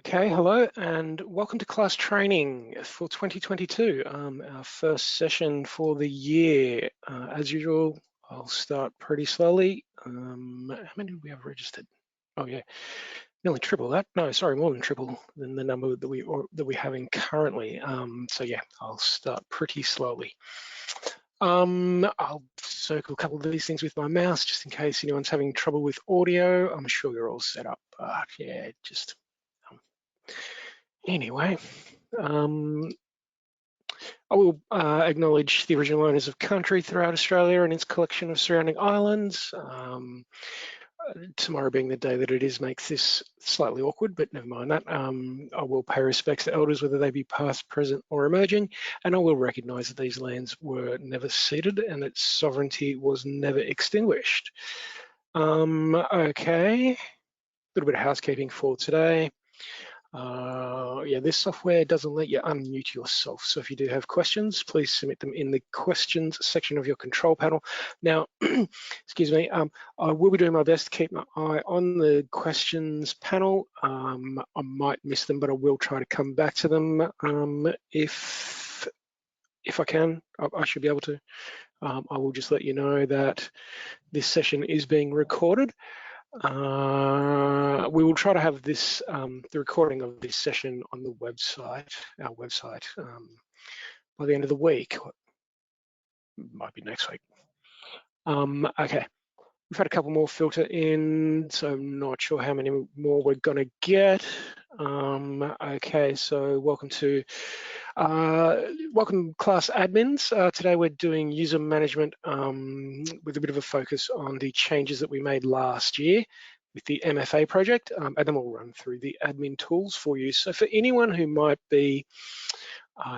Okay, hello and welcome to class training for 2022, our first session for the year. As usual, I'll start pretty slowly. How many do we have registered? Oh yeah, nearly triple that. No, sorry, more than triple than the number that we're having currently. So yeah, I'll start pretty slowly. I'll circle a couple of these things with my mouse just in case anyone's having trouble with audio. I'm sure you're all set up, but yeah, just anyway. I will acknowledge the original owners of country throughout Australia and its collection of surrounding islands. Tomorrow being the day that it is makes this slightly awkward, but never mind that. I will pay respects to elders, whether they be past, present, or emerging, and I will recognise that these lands were never ceded and that sovereignty was never extinguished. Okay, a little bit of housekeeping for today. Yeah, this software doesn't let you unmute yourself. So if you do have questions, please submit them in the questions section of your control panel. Now, excuse me, I will be doing my best to keep my eye on the questions panel. I might miss them, but I will try to come back to them if I can. I should be able to. I will just let you know that this session is being recorded. We will try to have this, the recording of this session on the website, our website, by the end of the week. Might be next week. Okay, we've had a couple more filter in, so I'm not sure how many more we're gonna get. Okay, so welcome class admins. Today we're doing user management with a bit of a focus on the changes that we made last year with the MFA project, and then we'll run through the admin tools for you. So for anyone who might be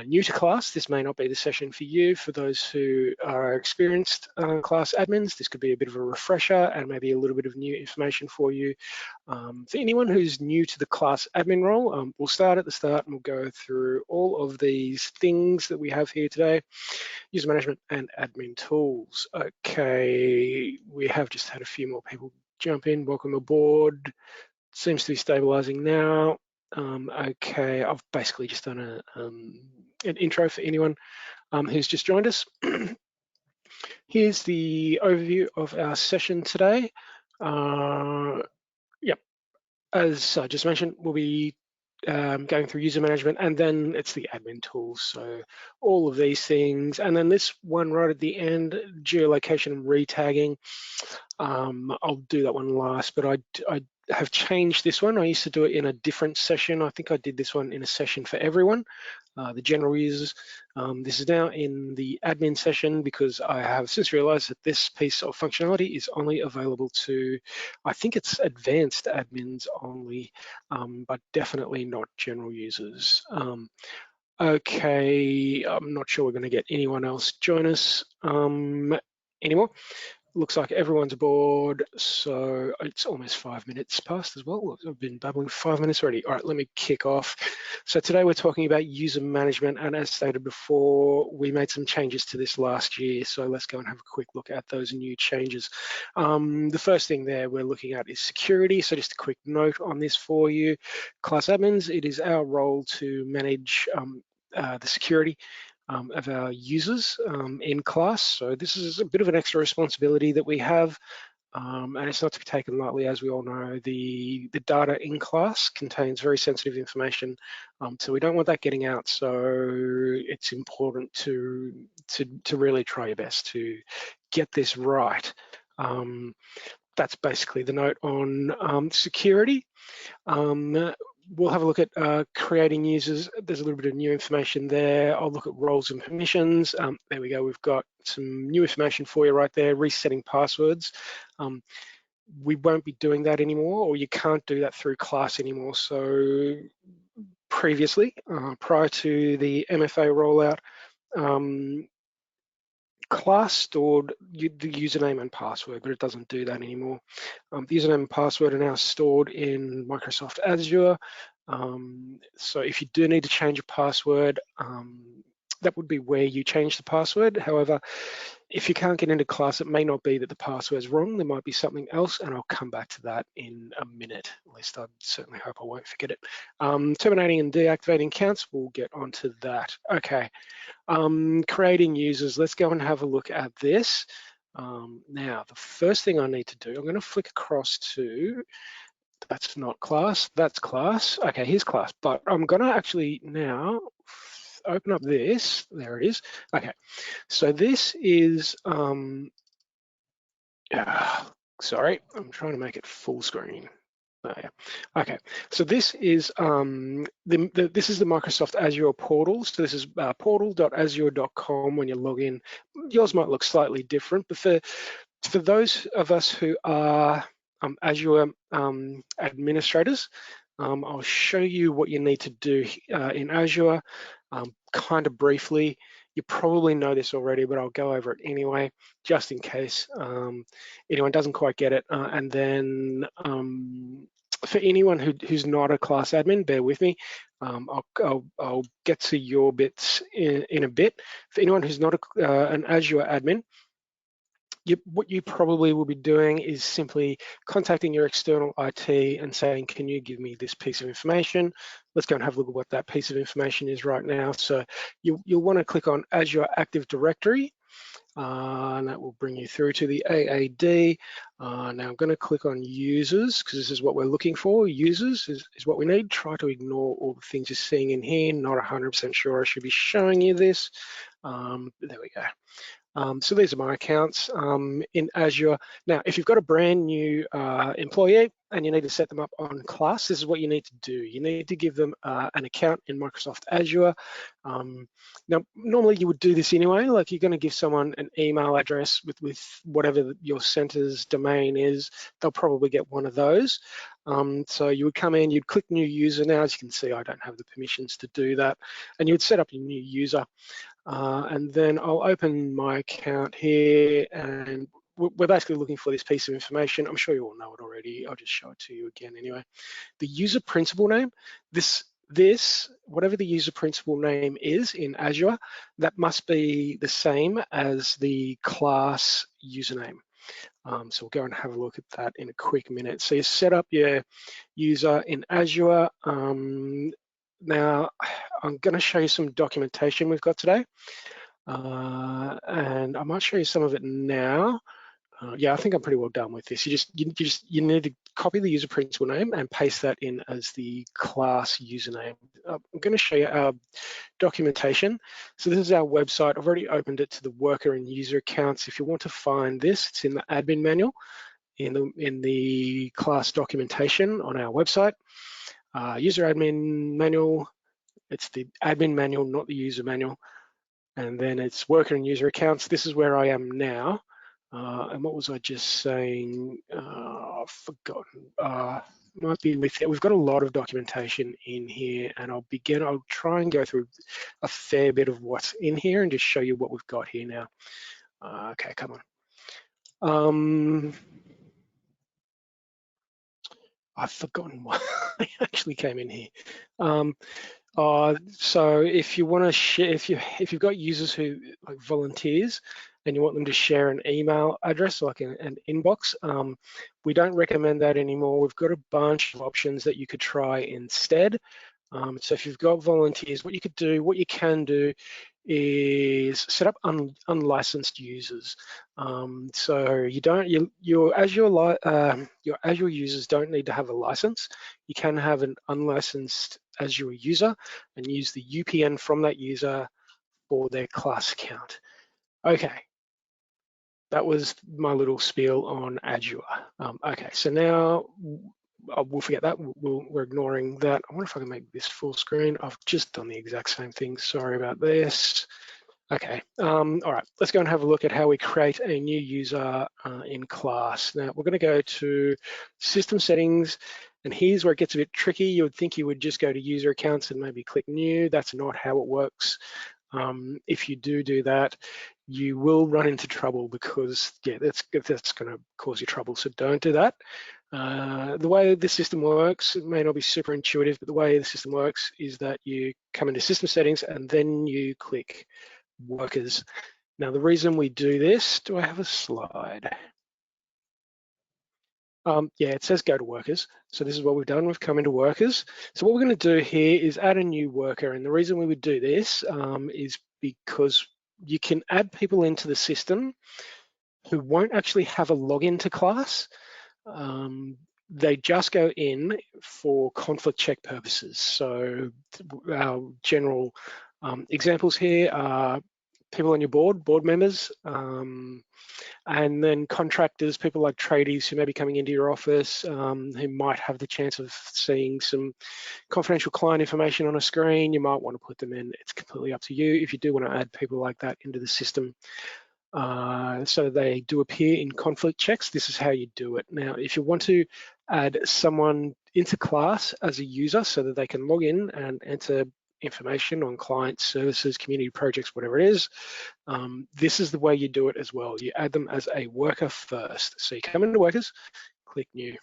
new to class, this may not be the session for you. For those who are experienced class admins, this could be a bit of a refresher and maybe a little bit of new information for you. For anyone who's new to the class admin role, we'll start at the start and we'll go through all of these things that we have here today: user management and admin tools. Okay, we have just had a few more people jump in. Welcome aboard. Seems to be stabilizing now. Okay, I've basically just done an intro for anyone who's just joined us. Here's the overview of our session today. Yep, as I just mentioned, we'll be going through user management, and then it's the admin tools. So all of these things, and then this one right at the end, geolocation and retagging. I'll do that one last, but I have changed this one. I used to do it in a different session. I think I did this one in a session for everyone, the general users. This is now in the admin session because I have since realized that this piece of functionality is only available to, I think it's advanced admins only, but definitely not general users. Okay, I'm not sure we're going to get anyone else join us anymore. Looks like everyone's aboard, so it's almost 5 minutes past as well. I've been babbling for 5 minutes already. All right, let me kick off. So today we're talking about user management, and as stated before, we made some changes to this last year, so let's go and have a quick look at those new changes. The first thing there we're looking at is security, so just a quick note on this for you. Class admins, it is our role to manage the security of our users in class. So this is a bit of an extra responsibility that we have, and it's not to be taken lightly. As we all know, the data in class contains very sensitive information, so we don't want that getting out. So it's important to really try your best to get this right. That's basically the note on security. We'll have a look at creating users. There's a little bit of new information there. I'll look at roles and permissions. There we go. We've got some new information for you right there. Resetting passwords. We won't be doing that anymore, or you can't do that through class anymore. So previously, prior to the MFA rollout, class stored the username and password, but it doesn't do that anymore. The username and password are now stored in Microsoft Azure. So if you do need to change a password, that would be where you change the password. However, if you can't get into class, it may not be that the password's wrong. There might be something else, and I'll come back to that in a minute. At least I certainly hope I won't forget it. Terminating and deactivating accounts, we'll get onto that. Okay, creating users. Let's go and have a look at this. Now, the first thing I need to do, I'm going to flick across to, that's not class, that's class. Okay, here's class, but I'm going to actually now open up this. There it is. Okay, so this is, sorry, I'm trying to make it full screen. Oh, yeah. Okay, so this is this is the Microsoft Azure portal. So this is portal.azure.com when you log in. Yours might look slightly different, but for those of us who are Azure administrators, I'll show you what you need to do in Azure kind of briefly. You probably know this already, but I'll go over it anyway, just in case anyone doesn't quite get it. And then for anyone who's not a class admin, bear with me. I'll get to your bits in a bit. For anyone who's not an Azure admin, what you probably will be doing is simply contacting your external IT and saying, can you give me this piece of information? Let's go and have a look at what that piece of information is right now. So you'll want to click on Azure Active Directory, and that will bring you through to the AAD. Now I'm going to click on users because this is what we're looking for. Users is what we need. Try to ignore all the things you're seeing in here. Not 100% sure I should be showing you this. There we go. So these are my accounts in Azure. Now, if you've got a brand new employee and you need to set them up on class, this is what you need to do. You need to give them an account in Microsoft Azure. Now, normally you would do this anyway, like you're going to give someone an email address with whatever your center's domain is. They'll probably get one of those. So you would come in, you'd click new user. Now, as you can see, I don't have the permissions to do that. And you would set up your new user. And then I'll open my account here, and we're basically looking for this piece of information. I'm sure you all know it already. I'll just show it to you again anyway. The user principal name, whatever the user principal name is in Azure, that must be the same as the class username. So we'll go and have a look at that in a quick minute. So you set up your user in Azure. Now, I'm going to show you some documentation we've got today, and I might show you some of it now. Yeah, I think I'm pretty well done with this. You need to copy the user principal name and paste that in as the class username. I'm going to show you our documentation. So this is our website. I've already opened it to the worker and user accounts. If you want to find this, it's in the admin manual in the class documentation on our website. User admin manual, it's the admin manual, not the user manual. And then it's worker and user accounts. This is where I am now. And what was I just saying? I've forgotten. Might be with it. We've got a lot of documentation in here, and I'll try and go through a fair bit of what's in here and just show you what we've got here now. Okay, come on. I've forgotten why I actually came in here. So if you want to share, if you've got users who like volunteers and you want them to share an email address, like an inbox, we don't recommend that anymore. We've got a bunch of options that you could try instead. So if you've got volunteers, what you can do is set up unlicensed users. So your Azure users don't need to have a license. You can have an unlicensed Azure user and use the UPN from that user for their class account. Okay, that was my little spiel on Azure. Okay, so now we'll forget that. We're ignoring that. I wonder if I can make this full screen. I've just done the exact same thing. Sorry about this. Okay, all right, let's go and have a look at how we create a new user in class. Now, we're gonna go to system settings, and here's where it gets a bit tricky. You would think you would just go to user accounts and maybe click new. That's not how it works. If you do that, you will run into trouble because, yeah, that's gonna cause you trouble, so don't do that. The way this system works, it may not be super intuitive, but the way the system works is that you come into system settings and then you click workers. Now, the reason we do this, do I have a slide? Yeah, it says go to workers. So this is what we've done. We've come into workers. So what we're going to do here is add a new worker. And the reason we would do this is because you can add people into the system who won't actually have a login to class. They just go in for conflict check purposes. So our general examples here are people on your board members, and then contractors, people like tradies who may be coming into your office, who might have the chance of seeing some confidential client information on a screen. You might want to put them in. It's completely up to you. If you do want to add people like that into the system, so they do appear in conflict checks, this is how you do it. Now, if you want to add someone into class as a user so that they can log in and enter information on clients, services, community projects, whatever it is, this is the way you do it as well. You add them as a worker first. So you come into workers, click new.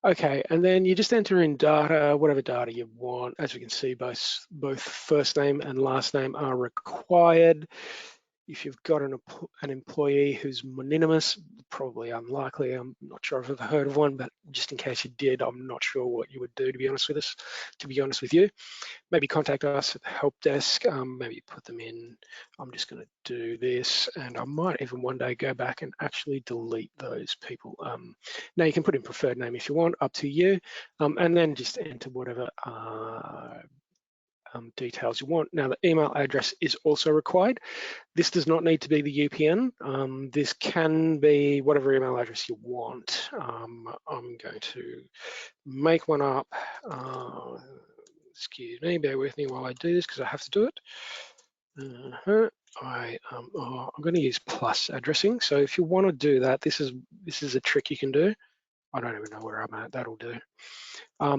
Okay, and then you just enter in data, whatever data you want. As we can see, both first name and last name are required. If you've got an employee who's mononymous, probably unlikely. I'm not sure if I've ever heard of one, but just in case you did, I'm not sure what you would do, to be honest with you. Maybe contact us at the help desk, maybe put them in. I'm just going to do this, and I might even one day go back and actually delete those people. Now you can put in preferred name if you want, up to you, and then just enter whatever details you want. Now the email address is also required. This does not need to be the UPN. This can be whatever email address you want. I'm going to make one up. Excuse me, bear with me while I do this because I have to do it. I'm going to use plus addressing. So if you want to do that, this is a trick you can do. I don't even know where I'm at. That'll do.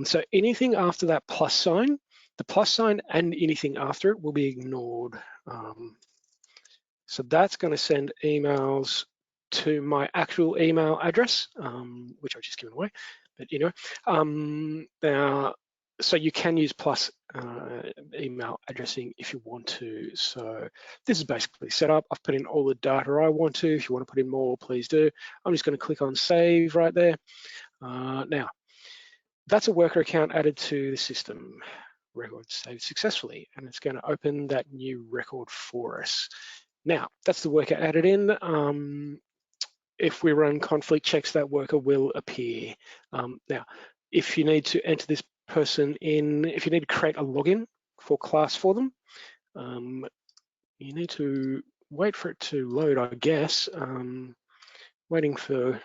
So anything after that plus sign, the plus sign and anything after it will be ignored. So that's going to send emails to my actual email address, which I've just given away. But now, so you can use plus email addressing if you want to. So this is basically set up. I've put in all the data I want to. If you want to put in more, please do. I'm just going to click on save right there. Now, that's a worker account added to the system. Record saved successfully, and it's going to open that new record for us. Now, that's the worker added in. If we run conflict checks, that worker will appear. Now, if you need to enter this person in, if you need to create a login for class for them, you need to wait for it to load, I guess. Waiting for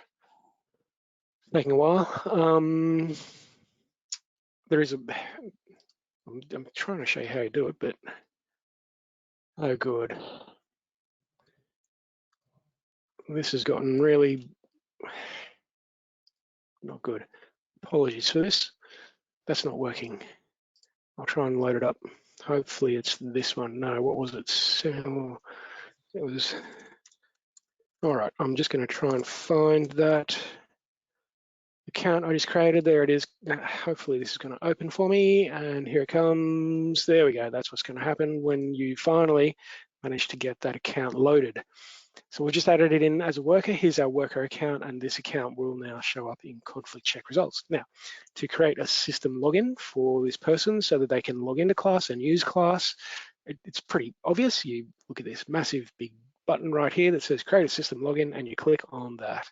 taking a while. There is I'm trying to show you how you do it, but oh, good. This has gotten really not good. Apologies for this. That's not working. I'll try and load it up. Hopefully it's this one. No, what was it? It was, all right, I'm just going to try and find that account I just created. There it is. Hopefully this is going to open for me, and here it comes. There we go. That's what's going to happen when you finally manage to get that account loaded. So we just added it in as a worker. Here's our worker account, and this account will now show up in conflict check results. Now, to create a system login for this person so that they can log into class and use class, it's pretty obvious. You look at this massive big button right here that says create a system login, and you click on that.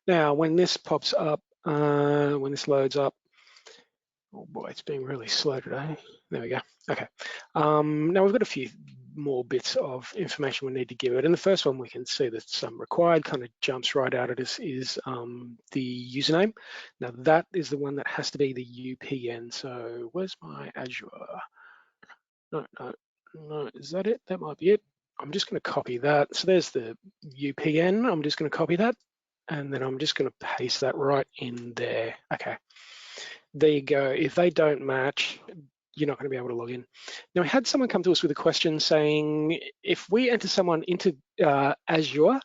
Now, when this pops up, when this loads up, oh boy, it's being really slow today. There we go. Okay. Now we've got a few more bits of information we need to give it. And the first one we can see that's required, kind of jumps right out at us, is the username. Now that is the one that has to be the UPN. So where's my Azure? No, is that it? That might be it. I'm just going to copy that. So there's the UPN. I'm just going to copy that, and then I'm just going to paste that right in there. Okay. There you go. If they don't match, you're not going to be able to log in. Now, we had someone come to us with a question saying, if we enter someone into Azure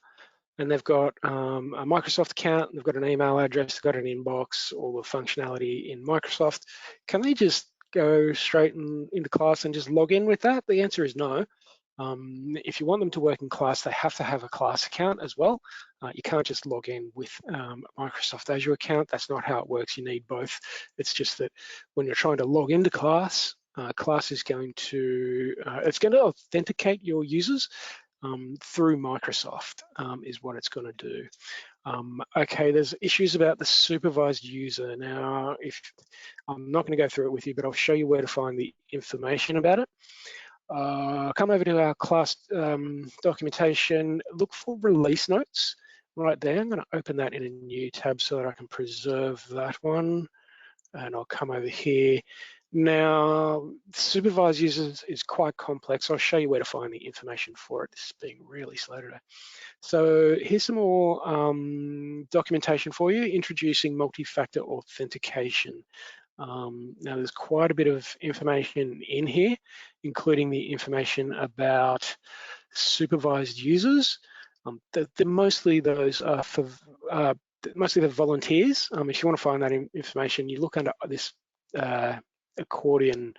and they've got a Microsoft account, they've got an email address, they've got an inbox, all the functionality in Microsoft. Can they just go straight into class and just log in with that? The answer is no. If you want them to work in class, they have to have a class account as well. You can't just log in with a Microsoft Azure account. That's not how it works. You need both. It's just that when you're trying to log into class, class is going to, it's going to authenticate your users through Microsoft is what it's going to do. Okay, there's issues about the supervised user. Now, if I'm not going to go through it with you, but I'll show you where to find the information about it. Come over to our class documentation, look for release notes right there. I'm going to open that in a new tab so that I can preserve that one. And I'll come over here. Now, supervised users is quite complex. I'll show you where to find the information for it. This is being really slow today. So here's some more documentation for you, introducing multi-factor authentication. Now there's quite a bit of information in here, including the information about supervised users. Mostly those are for mostly the volunteers. If you want to find that information, you look under this accordion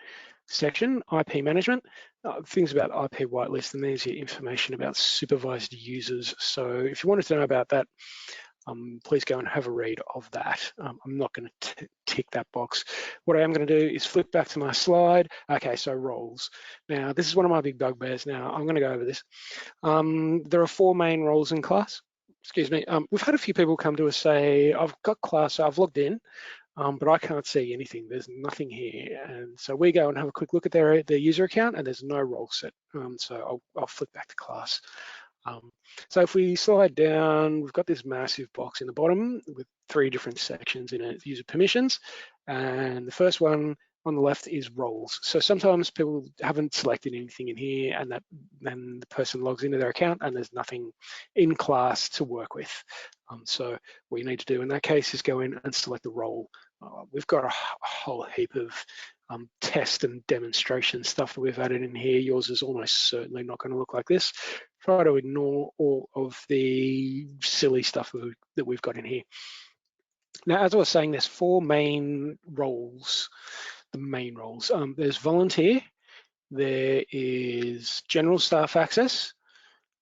section, IP management, things about IP whitelist, and there's your information about supervised users. So if you wanted to know about that, please go and have a read of that. I'm not going to tick that box. What I am going to do is flip back to my slide. Okay, so roles. Now, this is one of my big bugbears. Now, I'm going to go over this. There are 4 main roles in class. Excuse me. We've had a few people come to us say, I've got class, I've logged in, but I can't see anything. There's nothing here. And so we go and have a quick look at their user account, and there's no role set. So I'll flip back to class. So if we slide down, we've got this massive box in the bottom with 3 different sections in it, user permissions. And the first one on the left is roles. So sometimes people haven't selected anything in here, and then the person logs into their account and there's nothing in class to work with. So what you need to do in that case is go in and select the role. We've got a whole heap of test and demonstration stuff that we've added in here. Yours is almost certainly not going to look like this. Try to ignore all of the silly stuff that we've got in here. Now, as I was saying, there's 4 main roles, the main roles. There's volunteer, there is general staff access,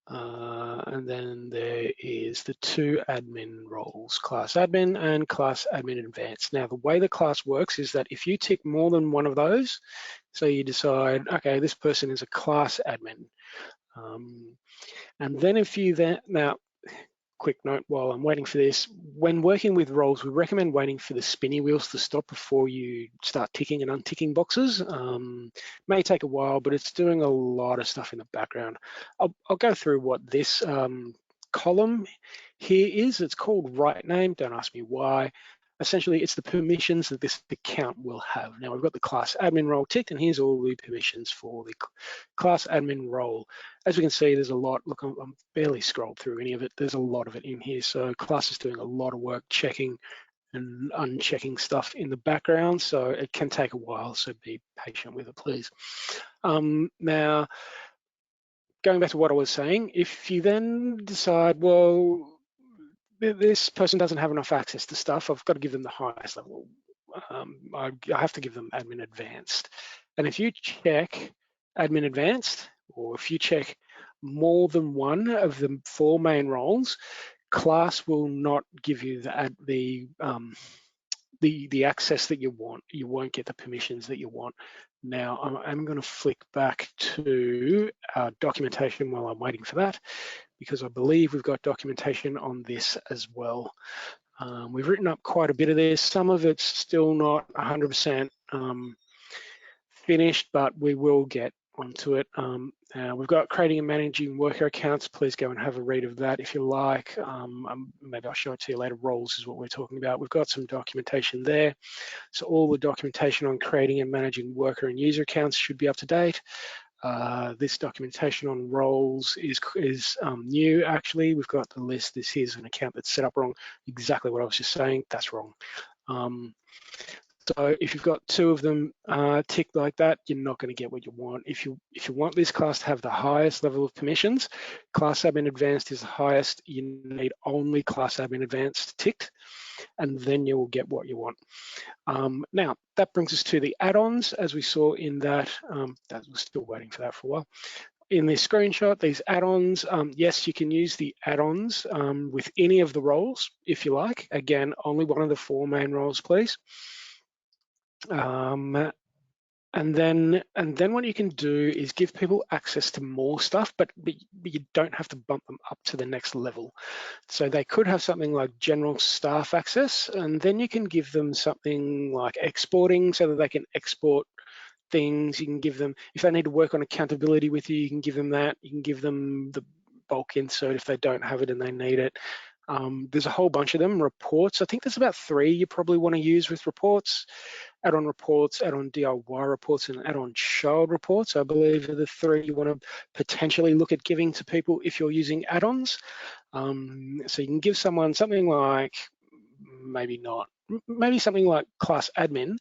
and then there is the 2 admin roles, class admin and class admin advanced. Now, the way the class works is that if you tick more than one of those, so you decide, okay, this person is a class admin, and then if you now, quick note while I'm waiting for this, when working with roles, we recommend waiting for the spinny wheels to stop before you start ticking and unticking boxes. May take a while, but it's doing a lot of stuff in the background. I'll go through what this column here is. It's called right name, don't ask me why. Essentially, it's the permissions that this account will have. Now, we've got the class admin role ticked, and here's all the permissions for the class admin role. As we can see, there's a lot. Look, I'm barely scrolled through any of it. There's a lot of it in here. So class is doing a lot of work checking and unchecking stuff in the background. So it can take a while, so be patient with it, please. Now, going back to what I was saying, if you then decide, well, this person doesn't have enough access to stuff, I've got to give them the highest level. I have to give them admin advanced. And if you check admin advanced, or if you check more than one of the 4 main roles, class will not give you the access that you want. You won't get the permissions that you want. Now, I'm going to flick back to our documentation while I'm waiting for that, because I believe we've got documentation on this as well. We've written up quite a bit of this. Some of it's still not 100% finished, but we will get onto it. We've got creating and managing worker accounts. Please go and have a read of that if you like. Maybe I'll show it to you later. Roles is what we're talking about. We've got some documentation there. So all the documentation on creating and managing worker and user accounts should be up to date. This documentation on roles is new, actually. We've got the list. This here's an account that's set up wrong. Exactly what I was just saying, that's wrong. So if you've got two of them ticked like that, you're not going to get what you want. If you want this class to have the highest level of permissions, Class Admin Advanced is the highest. You need only Class Admin Advanced ticked, and then you will get what you want. Now, that brings us to the add-ons, as we saw in that, that was still waiting for that for a while. In this screenshot, these add-ons, yes, you can use the add-ons with any of the roles, if you like. Again, only one of the 4 main roles, please. And then what you can do is give people access to more stuff, but you don't have to bump them up to the next level. So they could have something like general staff access, and then you can give them something like exporting so that they can export things. You can give them, if they need to work on accountability with you, you can give them that. You can give them the bulk insert if they don't have it and they need it. There's a whole bunch of them. Reports, I think there's about 3 you probably want to use with reports. Add-on reports, add-on DIY reports, and add-on child reports, I believe, are the 3 you want to potentially look at giving to people if you're using add-ons. So you can give someone something like, maybe something like class admin,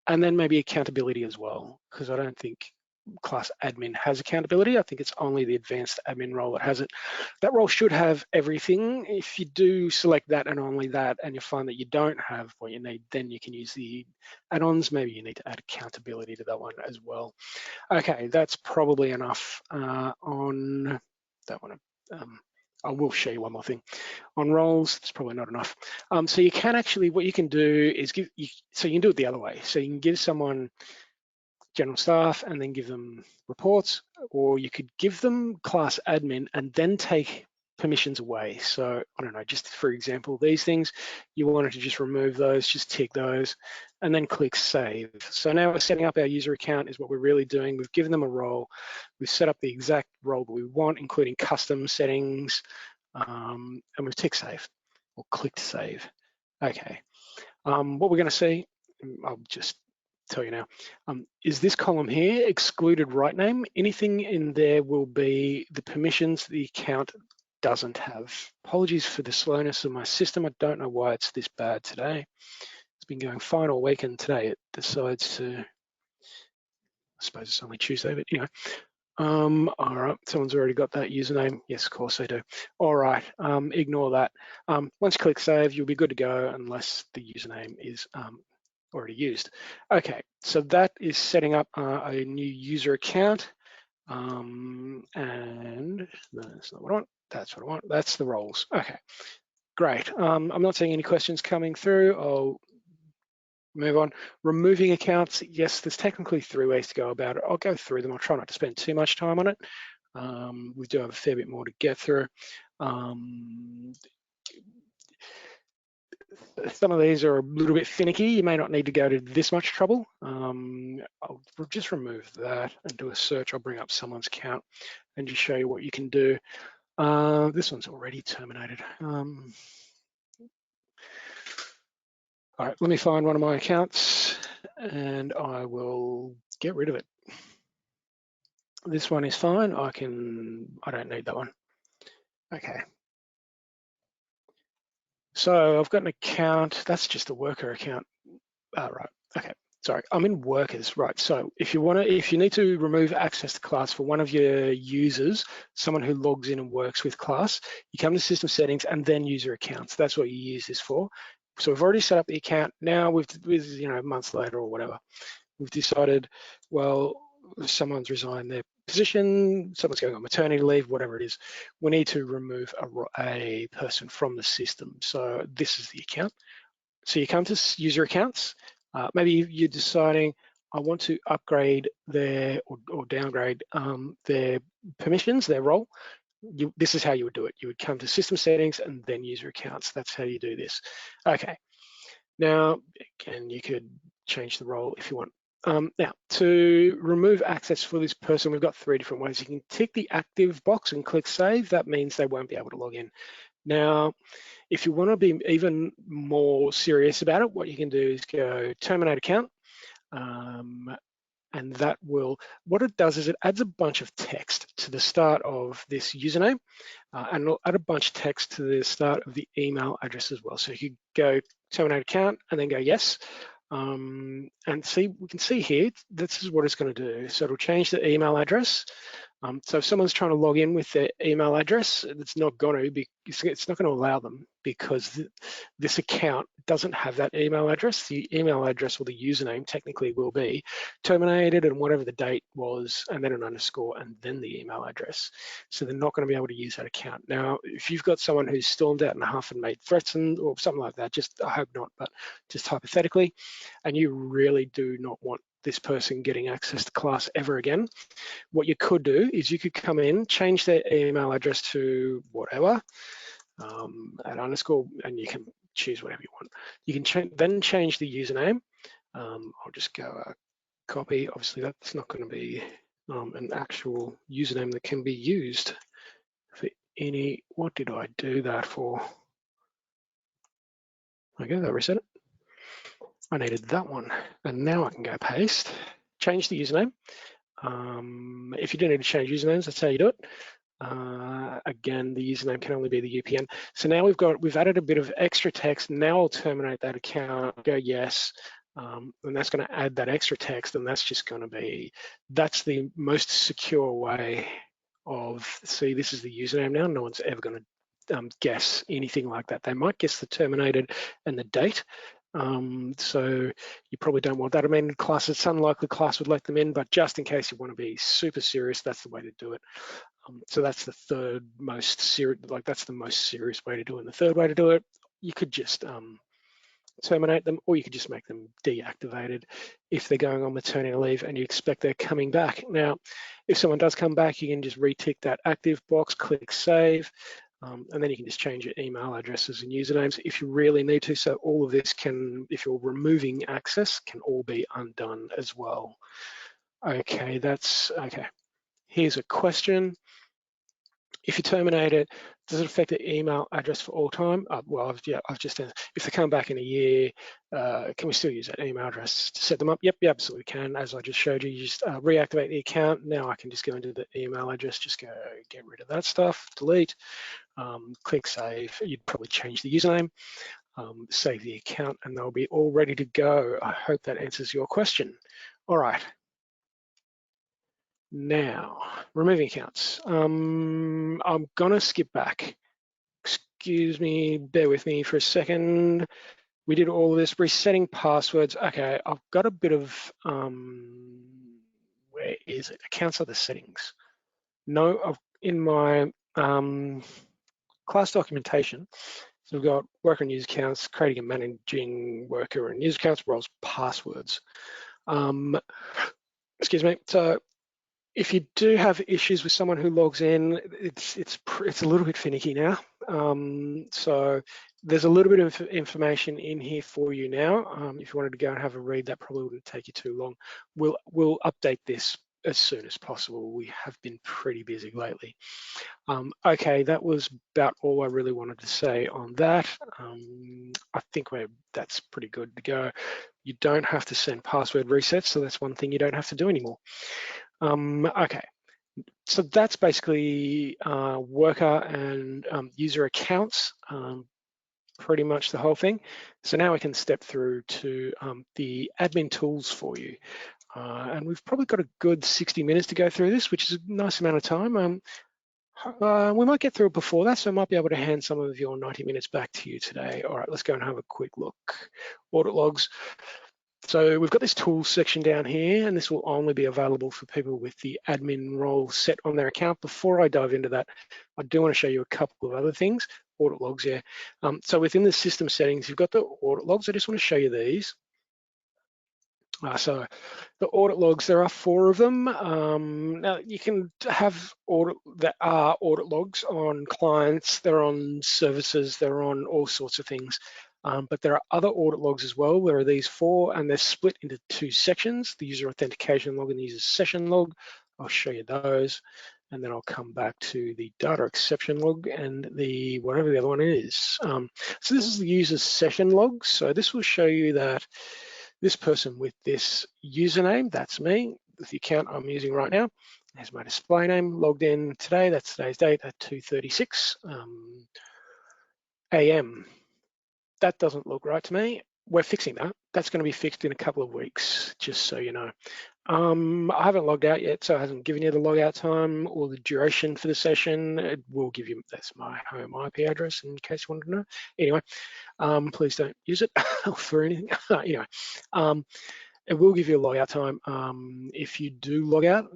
and then maybe accountability as well, because I don't think class admin has accountability. I think it's only the advanced admin role that has it. That role should have everything. If you do select that and only that, and you find that you don't have what you need, then you can use the add-ons. Maybe you need to add accountability to that one as well. Okay, that's probably enough on that one. I will show you one more thing. On roles, it's probably not enough. So you can actually, what you can do is so you can do it the other way. So you can give someone general staff and then give them reports, or you could give them class admin and then take permissions away. So I don't know, just for example, these things, you wanted to just remove those, just tick those, and then click save. So now we're setting up our user account is what we're really doing. We've given them a role. We've set up the exact role that we want, including custom settings, and we've ticked save or clicked save. Okay, what we're gonna see, I'll just tell you now, is this column here, excluded right name. Anything in there will be the permissions the account doesn't have. Apologies for the slowness of my system. I don't know why it's this bad today. It's been going fine all week, and today it decides to, I suppose it's only Tuesday, but anyway. All right, someone's already got that username. Yes, of course they do. All right, ignore that. Once you click save, you'll be good to go unless the username is already used. Okay, so that is setting up a new user account. And no, that's not what I want. That's what I want. That's the roles. Okay, great. I'm not seeing any questions coming through. I'll move on. Removing accounts. Yes, there's technically 3 ways to go about it. I'll go through them. I'll try not to spend too much time on it. We do have a fair bit more to get through. Some of these are a little bit finicky. You may not need to go to this much trouble. I'll just remove that and do a search. I'll bring up someone's account and just show you what you can do. This one's already terminated. All right, let me find one of my accounts and I will get rid of it. This one is fine. I don't need that one. Okay. So I've got an account. That's just a worker account. Right. Okay. Sorry, I'm in workers, right? So if you need to remove access to class for one of your users, someone who logs in and works with class, you come to system settings and then user accounts. That's what you use this for. So we've already set up the account. Now with months later or whatever, we've decided, well, someone's resigned their position, someone's going on maternity leave, whatever it is. We need to remove a person from the system. So this is the account. So you come to user accounts. Maybe you're deciding, I want to upgrade or downgrade their permissions, their role. This is how you would do it. You would come to system settings and then user accounts. That's how you do this. Okay. Now, again, you could change the role if you want. Now, to remove access for this person, we've got 3 different ways. You can tick the active box and click save. That means they won't be able to log in. Now, if you want to be even more serious about it, what you can do is go terminate account, and that will, what it does is it adds a bunch of text to the start of this username, and it'll add a bunch of text to the start of the email address as well. So you go terminate account and then go yes. And see, we can see here, this is what it's going to do. So it'll change the email address. So if someone's trying to log in with their email address, it's not going to be, it's not going to allow them because this account doesn't have that email address. The email address or the username technically will be terminated and whatever the date was, and then an underscore, and then the email address. So they're not going to be able to use that account. Now, if you've got someone who's stormed out in a huff and made threats or something like that, just, I hope not, but just hypothetically, and you really do not want this person getting access to class ever again, what you could do is you could come in, change their email address to whatever, at underscore, and you can choose whatever you want. You can then change the username. I'll just go copy. Obviously, that's not going to be an actual username that can be used for any. What did I do that for? Okay, I reset it. I needed that one, and now I can go paste, change the username. If you do need to change usernames, that's how you do it. Again, the username can only be the UPN. So now we've added a bit of extra text. Now I'll terminate that account, go yes, and that's going to add that extra text, and that's just going to be, that's the most secure way of, see, this is the username now. No one's ever going to guess anything like that. They might guess the terminated and the date. So you probably don't want that. I mean, class, it's unlikely class would let them in, but just in case you want to be super serious, that's the way to do it. So that's the third most serious, like that's the most serious way to do it. And the third way to do it, you could just terminate them, or you could just make them deactivated if they're going on maternity leave and you expect they're coming back. Now, if someone does come back, you can just retick that active box, click save, and then you can just change your email addresses and usernames if you really need to. So all of this can, if you're removing access, can all be undone as well. Okay, that's okay. Here's a question. If you terminate it, does it affect the email address for all time? Well, I've just answered. If they come back in a year, can we still use that email address to set them up? Yep, you absolutely can. As I just showed you, you just reactivate the account. Now I can just go into the email address, just go get rid of that stuff, delete, click save. You'd probably change the username, save the account, and they'll be all ready to go. I hope that answers your question. All right. Now, removing accounts. I'm gonna skip back. Excuse me, bear with me for a second. We did all of this, resetting passwords. Okay, I've got a bit of, where is it? Accounts other settings. No, in my class documentation, so we've got worker and user accounts, creating and managing worker and user accounts, roles, passwords. Excuse me, so if you do have issues with someone who logs in, it's a little bit finicky now. So there's a little bit of information in here for you now. If you wanted to go and have a read, that probably wouldn't take you too long. We'll update this as soon as possible. We have been pretty busy lately. Okay, that was about all I really wanted to say on that. I think that's pretty good to go. You don't have to send password resets, so that's one thing you don't have to do anymore. Okay, so that's basically worker and user accounts, pretty much the whole thing. So now we can step through to the admin tools for you. And we've probably got a good 60 minutes to go through this, which is a nice amount of time. We might get through it before that, so I might be able to hand some of your 90 minutes back to you today. All right, let's go and have a quick look. Audit logs. So we've got this tools section down here, and this will only be available for people with the admin role set on their account. Before I dive into that, I do want to show you a couple of other things. Audit logs, yeah. So within the system settings, you've got the audit logs. I just want to show you these. So the audit logs, there are 4 of them. Now you can have audit logs on clients, they're on services, they're on all sorts of things. But there are other audit logs as well. There are these 4, and they're split into 2 sections, the user authentication log and the user session log. I'll show you those, and then I'll come back to the data exception log and the whatever the other one is. So this is the user session log. So this will show you that this person with this username, that's me, with the account I'm using right now, there's my display name, logged in today, that's today's date at 2:36 AM. That doesn't look right to me. We're fixing that. that's going to be fixed in a couple of weeks, just so you know. I haven't logged out yet, so it hasn't given you the logout time or the duration for the session. It will give you, that's my home IP address in case you wanted to know. Anyway, please don't use it for anything. Anyway, it will give you a logout time. If you do log out,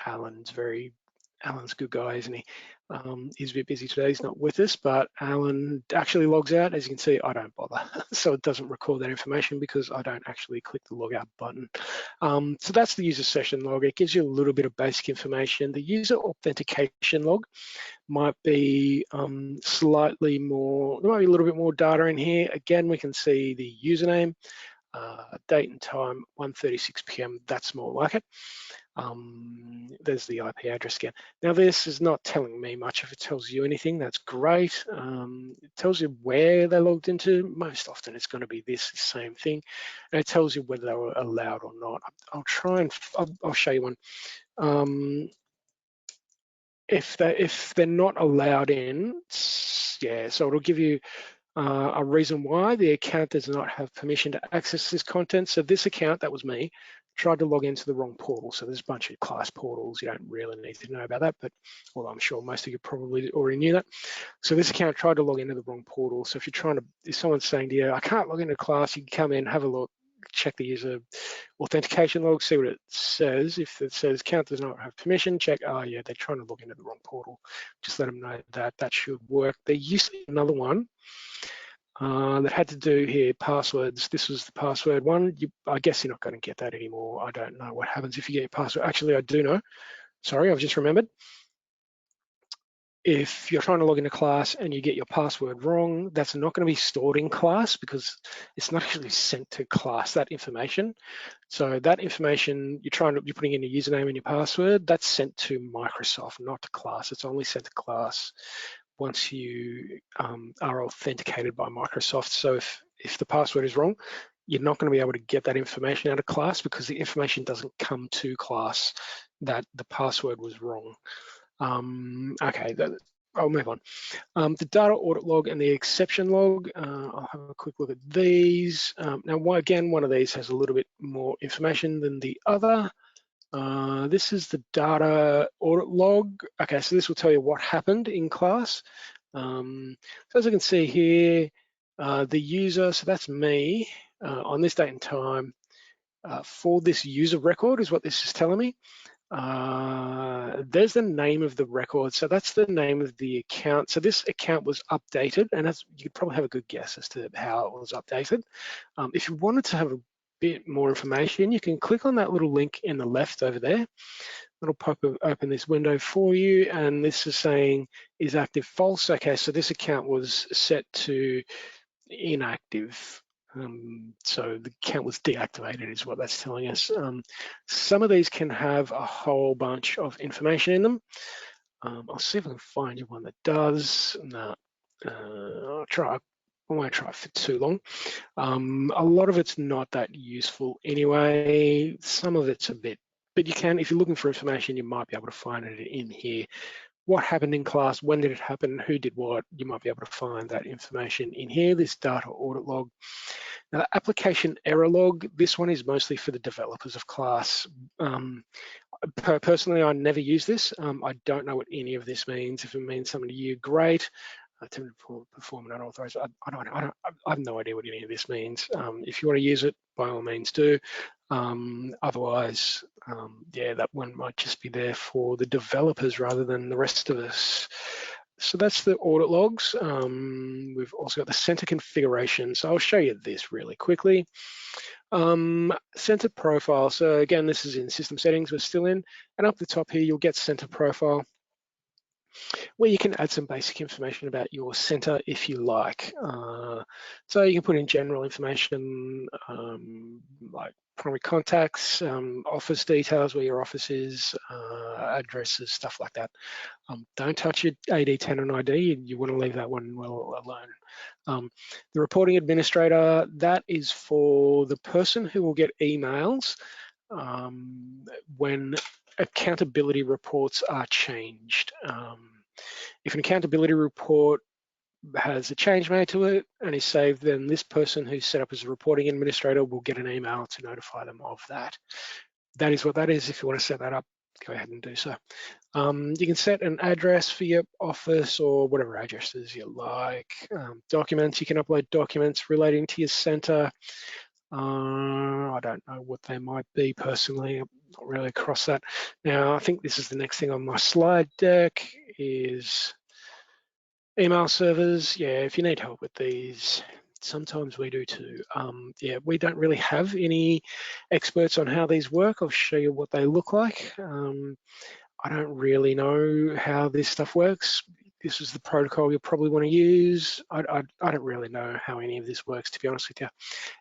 Alan's a good guy, isn't he? He's a bit busy today, he's not with us, but Alan actually logs out. As you can see, I don't bother. So it doesn't record that information because I don't actually click the logout button. So that's the user session log. It gives you a little bit of basic information. The user authentication log might be slightly more, there might be a little bit more data in here. Again, we can see the username, date and time, 1:36 p.m. That's more like it. There's the IP address again. Now this is not telling me much. If it tells you anything, that's great. It tells you where they logged into. Most often it's going to be this same thing. And it tells you whether they were allowed or not. I'll try and, I'll show you one. If they're not allowed in, yeah, so it'll give you a reason why the account does not have permission to access this content. So this account, that was me, tried to log into the wrong portal. So there's a bunch of class portals. You don't really need to know about that, but well, I'm sure most of you probably already knew that. So this account tried to log into the wrong portal. So if you're trying to, if someone's saying to you, I can't log into class, you can come in, have a look, check the user authentication log, see what it says. If it says account does not have permission, check, oh yeah, they're trying to log into the wrong portal. Just let them know that that should work. There used to be another one that had to do here, passwords. This was the password one. I guess you're not going to get that anymore. I don't know what happens if you get your password. Actually, I do know. Sorry, I've just remembered. If you're trying to log into class and you get your password wrong, that's not going to be stored in class because it's not actually sent to class, that information. So that information, you're putting in your username and your password, that's sent to Microsoft, not to class. It's only sent to class once you are authenticated by Microsoft. So if the password is wrong, you're not going to be able to get that information out of class because the information doesn't come to class that the password was wrong. Okay, I'll move on. The data audit log and the exception log, I'll have a quick look at these. Now, again, one of these has a little bit more information than the other. This is the data audit log. Okay, so this will tell you what happened in class. So as you can see here, the user, so that's me, on this date and time, for this user record is what this is telling me. There's the name of the record. So that's the name of the account. So this account was updated, and you could probably have a good guess as to how it was updated. If you wanted to have a bit more information, you can click on that little link in the left over there. It'll open this window for you, and this is saying is active false. Okay, so this account was set to inactive. So the account was deactivated is what that's telling us. Some of these can have a whole bunch of information in them. I'll see if I can find you one that does. No, I'll try. I won't try for too long. A lot of it's not that useful anyway. Some of it's a bit, but you can, if you're looking for information, you might be able to find it in here. What happened in class, when did it happen, who did what, you might be able to find that information in here, this data audit log. Now, application error log, this one is mostly for the developers of class. Personally, I never use this. I don't know what any of this means. If it means something to you, great. Attempted to perform an unauthorized, I have no idea what any of this means. If you want to use it, by all means do. Otherwise, yeah, that one might just be there for the developers rather than the rest of us. So that's the audit logs. We've also got the center configuration. So I'll show you this really quickly. Center profile. So again, this is in system settings, we're still in. And up the top here, you'll get center profile, where you can add some basic information about your center if you like. So you can put in general information like primary contacts, office details, where your office is, addresses, stuff like that. Don't touch your AD10 and ID. You want to leave that one well alone. The reporting administrator, that is for the person who will get emails when accountability reports are changed. If an accountability report has a change made to it and is saved, then this person who's set up as a reporting administrator will get an email to notify them of that. That is what that is. If you want to set that up, go ahead and do so. You can set an address for your office or whatever addresses you like. Documents, you can upload documents relating to your center. I don't know what they might be personally. I'm not really across that. Now, I think this is the next thing on my slide deck is email servers. Yeah, if you need help with these, sometimes we do too. Yeah, we don't really have any experts on how these work. I'll show you what they look like. I don't really know how this stuff works. This is the protocol you'll probably want to use. I don't really know how any of this works, to be honest with you.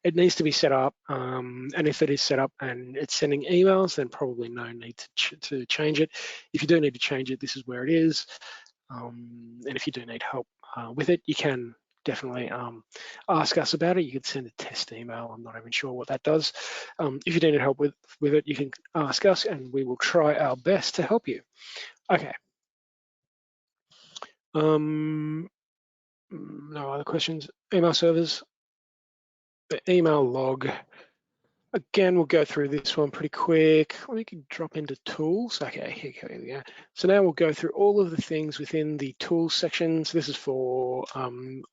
It needs to be set up, and if it is set up and it's sending emails, then probably no need to change it. If you do need to change it, this is where it is. And if you do need help with it, you can definitely ask us about it. You can send a test email. I'm not even sure what that does. If you do need help with it, you can ask us and we will try our best to help you. Okay. No other questions? Email servers, the email log. Again, we'll go through this one pretty quick. We can drop into tools. Okay, here we go. So now we'll go through all of the things within the tools sections. This is for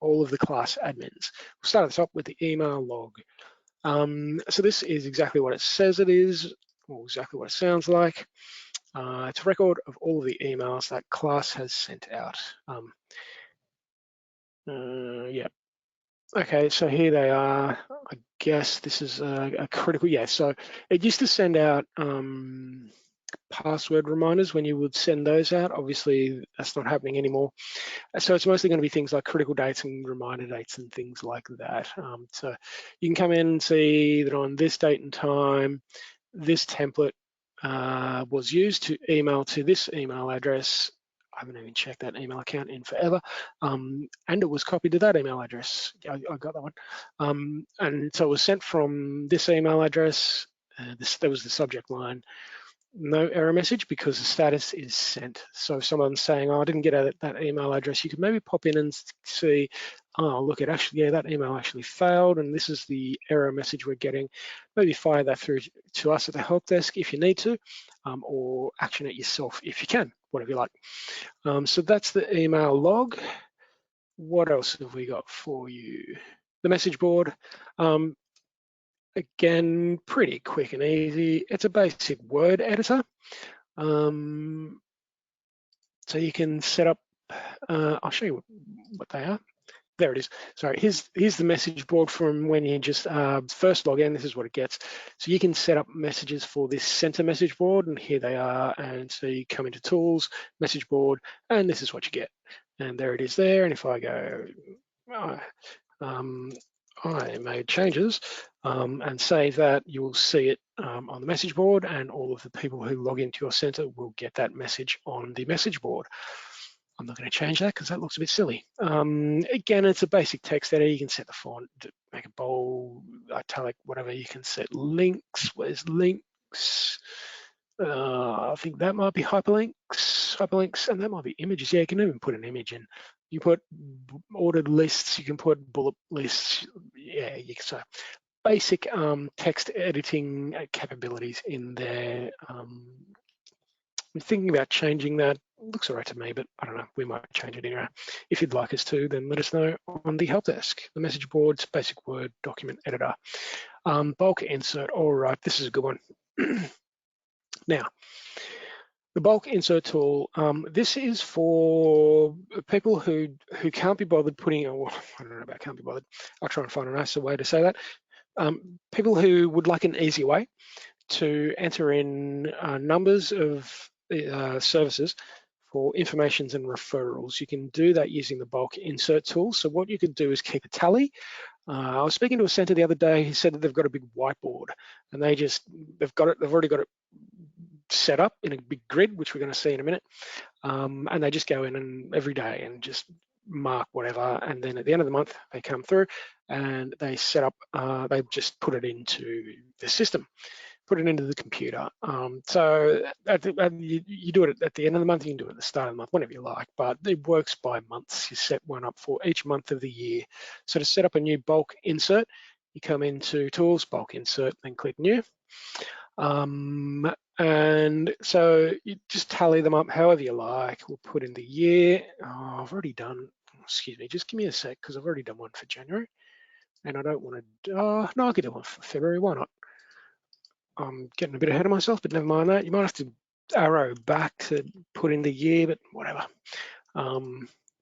all of the class admins. We'll start this up with the email log. So this is exactly what it says it is, or exactly what it sounds like. It's a record of all of the emails that class has sent out. Yeah. Okay, so here they are. I guess this is a critical, yeah. So it used to send out password reminders when you would send those out. Obviously, that's not happening anymore. So it's mostly going to be things like critical dates and reminder dates and things like that. So you can come in and see that on this date and time, this template was used to email to this email address. I haven't even checked that email account in forever. And it was copied to that email address. I got that one. And so it was sent from this email address. There was the subject line. No error message because the status is sent. So if someone's saying, oh, I didn't get that email address, you could maybe pop in and see, oh, look, it actually, yeah, that email actually failed and this is the error message we're getting. Maybe fire that through to us at the help desk if you need to, or action it yourself if you can, whatever you like. So that's the email log. What else have we got for you? The message board. Again, pretty quick and easy. It's a basic word editor. So you can set up, I'll show you what they are. There it is. Sorry, here's the message board from when you just first log in. This is what it gets. So you can set up messages for this center message board, and here they are. And so you come into tools, message board, and this is what you get. And there it is there. And if I go, I made changes and save that, you will see it on the message board, and all of the people who log into your center will get that message on the message board. I'm not going to change that because that looks a bit silly. Again, it's a basic text editor. You can set the font, make it bold, italic, whatever. You can set links. Where's links? I think that might be hyperlinks, and that might be images. Yeah, you can even put an image in. You put ordered lists, you can put bullet lists. Yeah, so basic text editing capabilities in there. I'm thinking about changing that. It looks all right to me, but I don't know, we might change it anyway. If you'd like us to, then let us know on the help desk. The message board's basic Word document editor. Bulk insert, all right, this is a good one. Now, the bulk insert tool, this is for people who can't be bothered putting, I don't know about can't be bothered, I'll try and find a nicer way to say that. People who would like an easy way to enter in numbers of services for informations and referrals. You can do that using the bulk insert tool. So what you could do is keep a tally. I was speaking to a center the other day. He said that they've got a big whiteboard, and they've already got it set up in a big grid, which we're going to see in a minute. And they just go in and every day and just mark whatever, and then at the end of the month they come through and they set up. They just put it into the system. put it into the computer. So you do it at the end of the month, you can do it at the start of the month, whenever you like, but it works by months. You set one up for each month of the year. So to set up a new bulk insert, you come into Tools, Bulk Insert, then click New. And so you just tally them up however you like. We'll put in the year. Oh, I've already done, excuse me, just give me a sec because I've already done one for January. And I don't want to, no, I could do one for February, why not? I'm getting a bit ahead of myself, but never mind that. You might have to arrow back to put in the year, but whatever.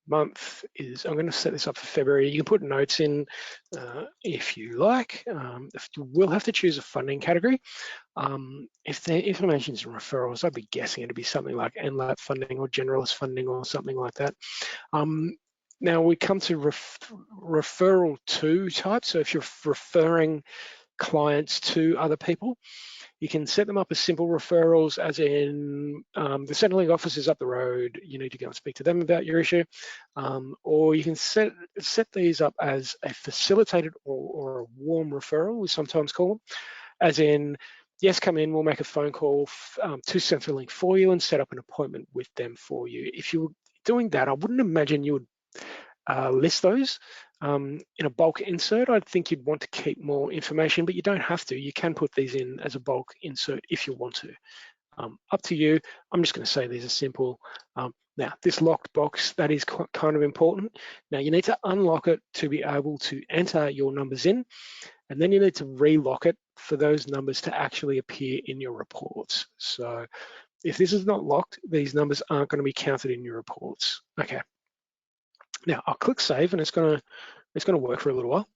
Month is, I'm going to set this up for February. You can put notes in if you like. You will have to choose a funding category. If the information is in referrals, I'd be guessing it'd be something like NLAP funding or generalist funding or something like that. Now we come to referral to type. So if you're referring clients to other people, you can set them up as simple referrals, as in the Centrelink office is up the road, you need to go and speak to them about your issue, or you can set these up as a facilitated or a warm referral, we sometimes call them, as in, yes, come in, we'll make a phone call to Centrelink for you and set up an appointment with them for you. If you were doing that, I wouldn't imagine you would list those in a bulk insert. I think you'd want to keep more information, but you don't have to. You can put these in as a bulk insert if you want to. Up to you. I'm just going to say these are simple. Now, this locked box, that is kind of important. Now, you need to unlock it to be able to enter your numbers in, and then you need to relock it for those numbers to actually appear in your reports. So if this is not locked, these numbers aren't going to be counted in your reports. Okay. Now I'll click save, and it's going to work for a little while,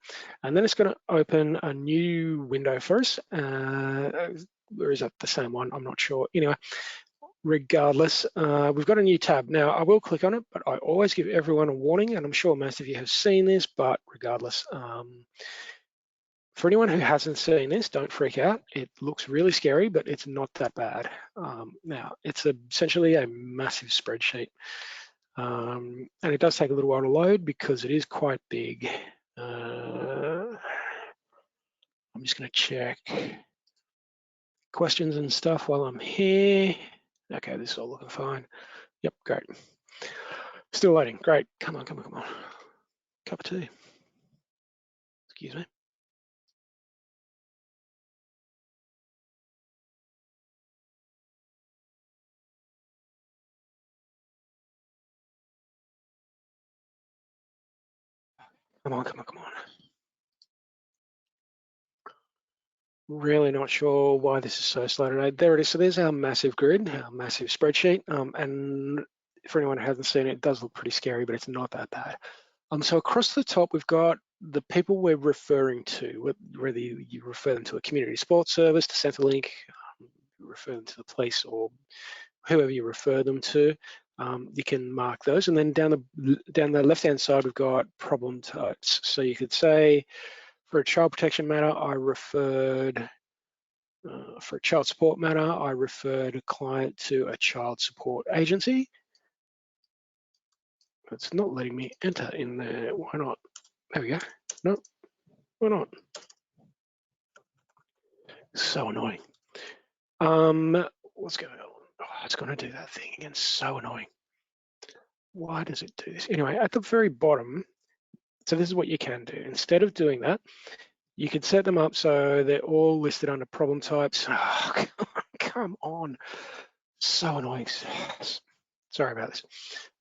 and then it's going to open a new window for us. Or is that the same one? I'm not sure. Anyway, regardless, we've got a new tab. Now I will click on it, but I always give everyone a warning, and I'm sure most of you have seen this, but regardless, for anyone who hasn't seen this, don't freak out. It looks really scary, but it's not that bad. Now, it's essentially a massive spreadsheet. And it does take a little while to load because it is quite big. I'm just going to check questions and stuff while I'm here. Okay, this is all looking fine. Yep, great. Still loading, great. Come on. Cup of tea. Excuse me. Come on. Really not sure why this is so slow today. There it is. So there's our massive grid, our massive spreadsheet. And for anyone who hasn't seen it, it does look pretty scary, but it's not that bad. So across the top, we've got the people we're referring to, whether you refer them to a community sports service, to Centrelink, you refer them to the police, or whoever you refer them to, you can mark those. And then down the left-hand side, we've got problem types. So you could say, for a child protection matter, I referred, for a child support matter, I referred a client to a child support agency. It's not letting me enter in there. Why not? There we go. No, why not? So annoying. What's going on? Oh, it's going to do that thing again. So annoying. Why does it do this? Anyway, at the very bottom, so this is what you can do. Instead of doing that, you can set them up so they're all listed under problem types. Oh, come on. So annoying. Sorry about this.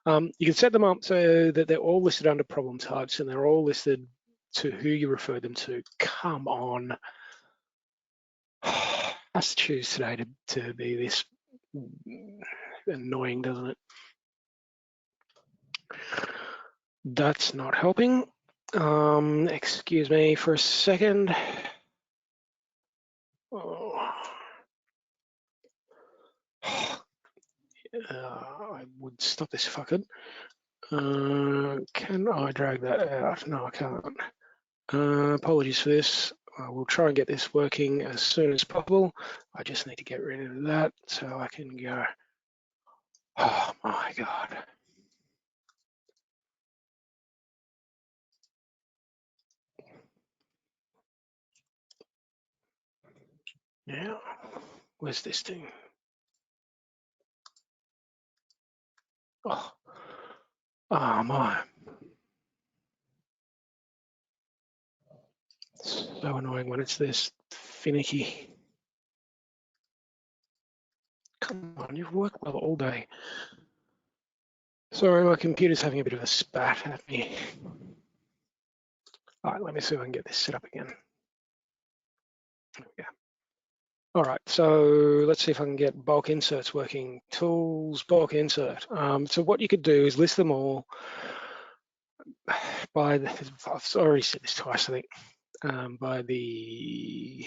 You can set them up so that they're all listed under problem types and they're all listed to who you refer them to. Come on. Has to choose today to be this annoying, doesn't it? That's not helping. Excuse me for a second. Oh. I would stop this fucker. Can I drag that out? No, I can't. Apologies for this. We'll try and get this working as soon as possible. I just need to get rid of that so I can go. Oh my God. Now, where's this thing? Oh, oh my. So annoying when it's this finicky. Come on, you've worked well all day. Sorry, my computer's having a bit of a spat at me. All right, let me see if I can get this set up again. There we go. All right, so let's see if I can get bulk inserts working. Tools, bulk insert. So what you could do is list them all by the, I've already said this twice, I think, by the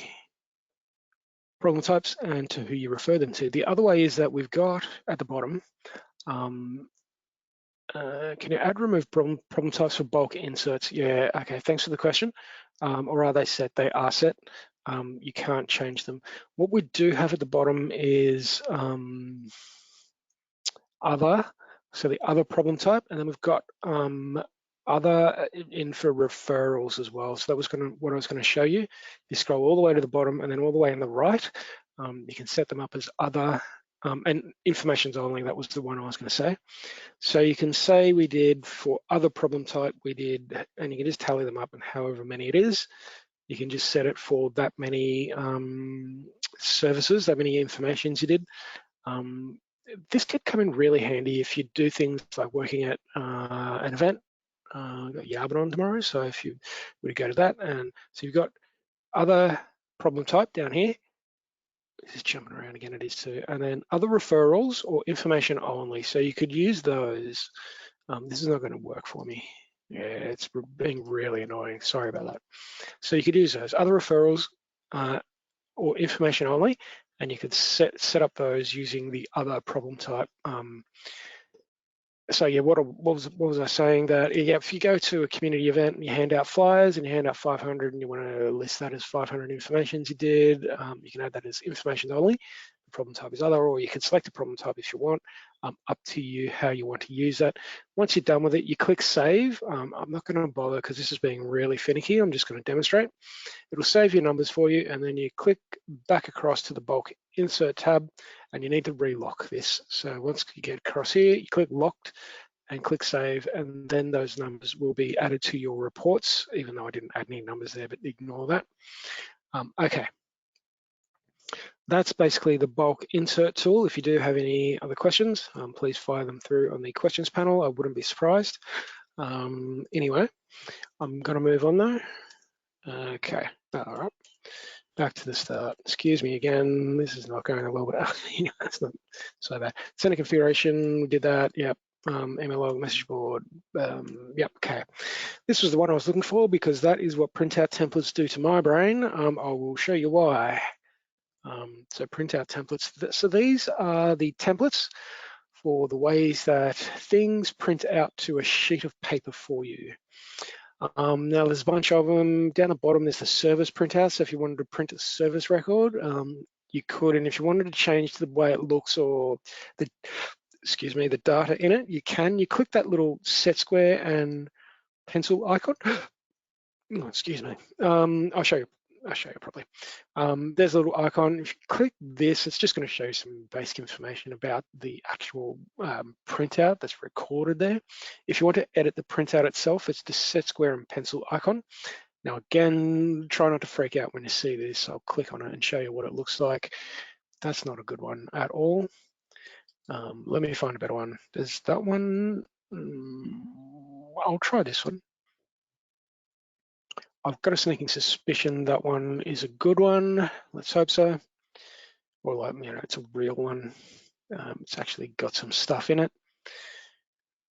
problem types and to who you refer them to. The other way is that we've got at the bottom, can you add remove problem types for bulk inserts? Yeah, okay, thanks for the question. Or are they set? They are set. You can't change them. What we do have at the bottom is other, so the other problem type, and then we've got other in for referrals as well. So that was what I was going to show you. You scroll all the way to the bottom and then all the way on the right, you can set them up as other and information's only. That was the one I was going to say. So you can say we did for other problem type, we did, and you can just tally them up and however many it is. You can just set it for that many services, that many informations you did. This could come in really handy if you do things like working at an event. I've got Yarbon on tomorrow, so if you were to go to that, and so you've got other problem type down here. Just jumping around again, it is too. And then other referrals or information only. So you could use those. This is not going to work for me. Yeah, it's being really annoying. Sorry about that. So you could use those other referrals or information only, and you could set up those using the other problem type. So yeah, what was I saying? That yeah, if you go to a community event and you hand out flyers and you hand out 500 and you want to list that as 500 informations you did, you can add that as information only. The problem type is other, or you can select a problem type if you want. Up to you how you want to use that. Once you're done with it, you click save. I'm not going to bother because this is being really finicky. I'm just going to demonstrate. It'll save your numbers for you, and then you click back across to the bulk insert tab, and you need to relock this. So once you get across here, you click locked and click save, and then those numbers will be added to your reports, even though I didn't add any numbers there, but ignore that. Okay. That's basically the bulk insert tool. If you do have any other questions, please fire them through on the questions panel. I wouldn't be surprised. Anyway, I'm going to move on though. Okay, all right. Back to the start. Excuse me again. This is not going well, but it's not so bad. Center configuration, we did that. Yep. MLO message board. Yep. Okay. This was the one I was looking for because that is what printout templates do to my brain. I will show you why. So printout templates. So these are the templates for the ways that things print out to a sheet of paper for you. Now there's a bunch of them. Down the bottom there's the service printout. So if you wanted to print a service record, you could, and if you wanted to change the way it looks or the data in it, you can. You click that little set square and pencil icon. Oh, excuse me. I'll show you properly. There's a little icon. If you click this, it's just going to show you some basic information about the actual printout that's recorded there. If you want to edit the printout itself, it's the set square and pencil icon. Now again, try not to freak out when you see this. I'll click on it and show you what it looks like. That's not a good one at all. Let me find a better one. There's that one. I'll try this one. I've got a sneaking suspicion that one is a good one. Let's hope so. Or like, it's a real one. It's actually got some stuff in it.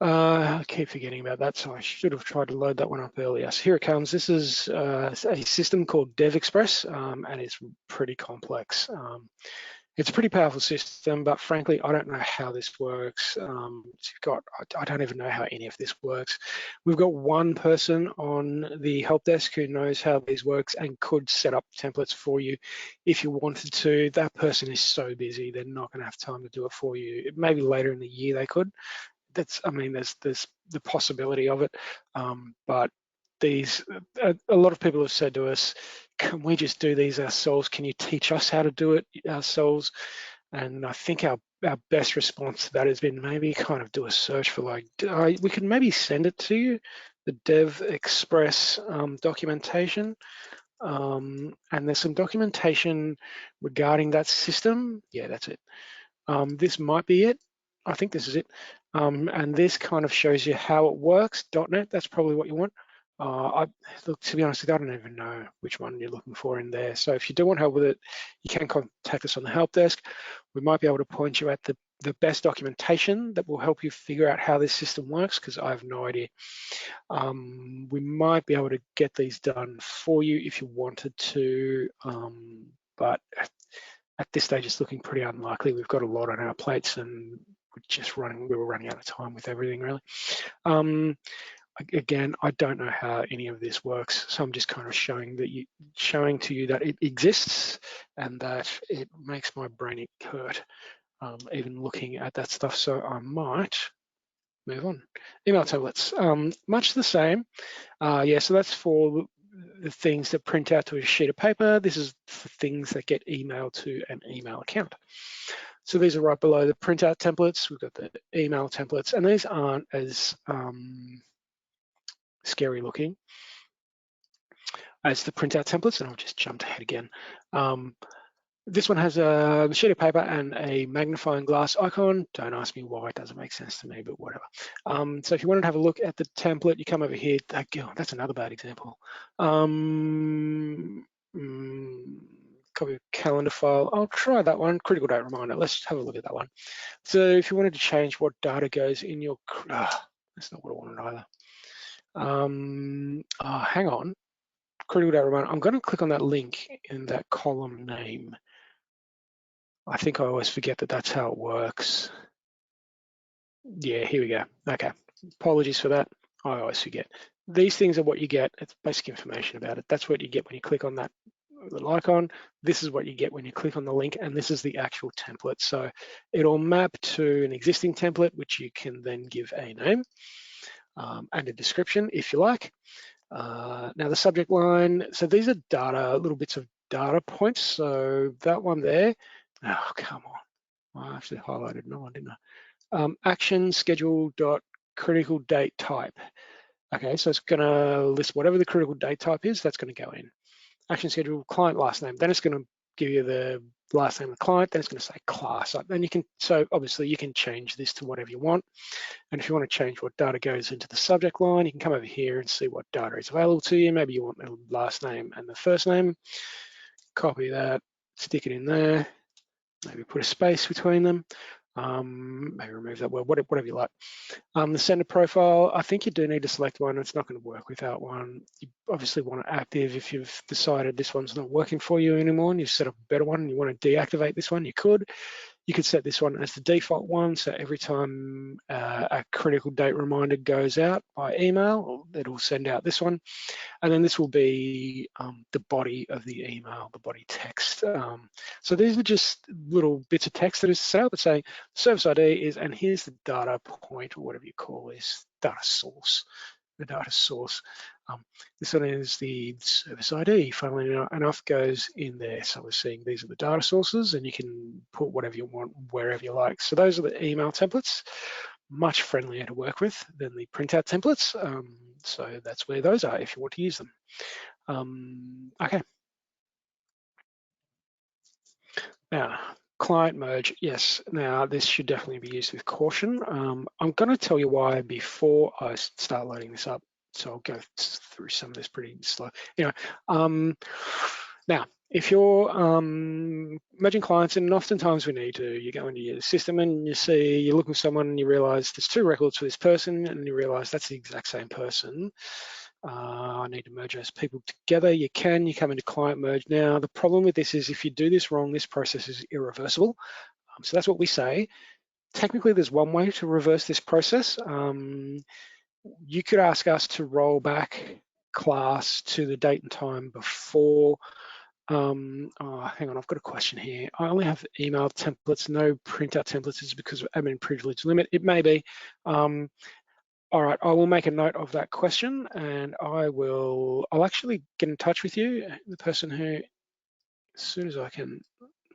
I keep forgetting about that, so I should have tried to load that one up earlier. So here it comes. This is a system called DevExpress, and it's pretty complex. It's a pretty powerful system, but frankly, I don't know how this works. I don't even know how any of this works. We've got one person on the help desk who knows how these works and could set up templates for you if you wanted to. That person is so busy, they're not going to have time to do it for you. Maybe later in the year they could. There's the possibility of it, but a lot of people have said to us, can we just do these ourselves? Can you teach us how to do it ourselves? And I think our best response to that has been maybe kind of do a search for like, we can maybe send it to you, the Dev Express documentation. And there's some documentation regarding that system. Yeah, that's it. This might be it. I think this is it. And this kind of shows you how it works. .NET, that's probably what you want. Look, to be honest, I don't even know which one you're looking for in there. So if you do want help with it, you can contact us on the help desk. We might be able to point you at the best documentation that will help you figure out how this system works, because I have no idea. We might be able to get these done for you if you wanted to, but at this stage, it's looking pretty unlikely. We've got a lot on our plates, and we were running out of time with everything, really. Again, I don't know how any of this works, so I'm just kind of showing to you that it exists and that it makes my brain hurt, even looking at that stuff. So I might move on. Email templates, much the same. Yeah, so that's for the things that print out to a sheet of paper. This is for things that get emailed to an email account. So these are right below the printout templates. We've got the email templates, and these aren't as scary looking as the printout templates, and I'll just jump ahead again. This one has a sheet of paper and a magnifying glass icon. Don't ask me why, it doesn't make sense to me, but whatever. So if you wanted to have a look at the template, you come over here. That's another bad example. Copy of calendar file. I'll try that one, critical date reminder. Let's have a look at that one. So if you wanted to change what data goes in your, that's not what I wanted either. Hang on, critical date reminder. I'm going to click on that link in that column name. I think I always forget that that's how it works. Yeah, here we go. Okay, apologies for that. I always forget. These things are what you get. It's basic information about it. That's what you get when you click on that little icon. This is what you get when you click on the link, and this is the actual template. So it'll map to an existing template, which you can then give a name and a description if you like. Now the subject line, so these are data, little bits of data points. So that one there, oh, come on. I actually highlighted another one, didn't I? Action schedule dot critical date type. Okay, so it's gonna list whatever the critical date type is, that's gonna go in. Action schedule, client last name, then it's gonna give you the last name of the client, then it's gonna say class. Then you can, so obviously you can change this to whatever you want. And if you want to change what data goes into the subject line, you can come over here and see what data is available to you. Maybe you want the last name and the first name. Copy that, stick it in there. Maybe put a space between them. Maybe remove that word, whatever you like. The sender profile, I think you do need to select one. It's not going to work without one. You obviously want it active. If you've decided this one's not working for you anymore and you've set up a better one and you want to deactivate this one, you could. You could set this one as the default one, so every time a critical date reminder goes out by email, it'll send out this one. And then this will be the body of the email, the body text. So these are just little bits of text that is set up. It's saying service ID is, and here's the data point, or whatever you call this, data source. The data source. This one is the service ID, funnily enough, goes in there. So we're seeing these are the data sources, and you can put whatever you want, wherever you like. So those are the email templates, much friendlier to work with than the printout templates. So that's where those are if you want to use them. Okay. Now, client merge, yes. Now, this should definitely be used with caution. I'm going to tell you why before I start loading this up. So I'll go through some of this pretty slow. Anyway, now, if you're merging clients, and oftentimes we need to, you go into your system and you see, you're looking for someone and you realize there's two records for this person and you realize that's the exact same person. I need to merge those people together. You come into client merge. Now, the problem with this is if you do this wrong, this process is irreversible. So that's what we say. Technically, there's one way to reverse this process. You could ask us to roll back class to the date and time before. Hang on, I've got a question here. I only have email templates, no printout templates. Is it because of admin privilege limit? It may be. All right, I will make a note of that question, and I'll actually get in touch with you, the person who, as soon as I can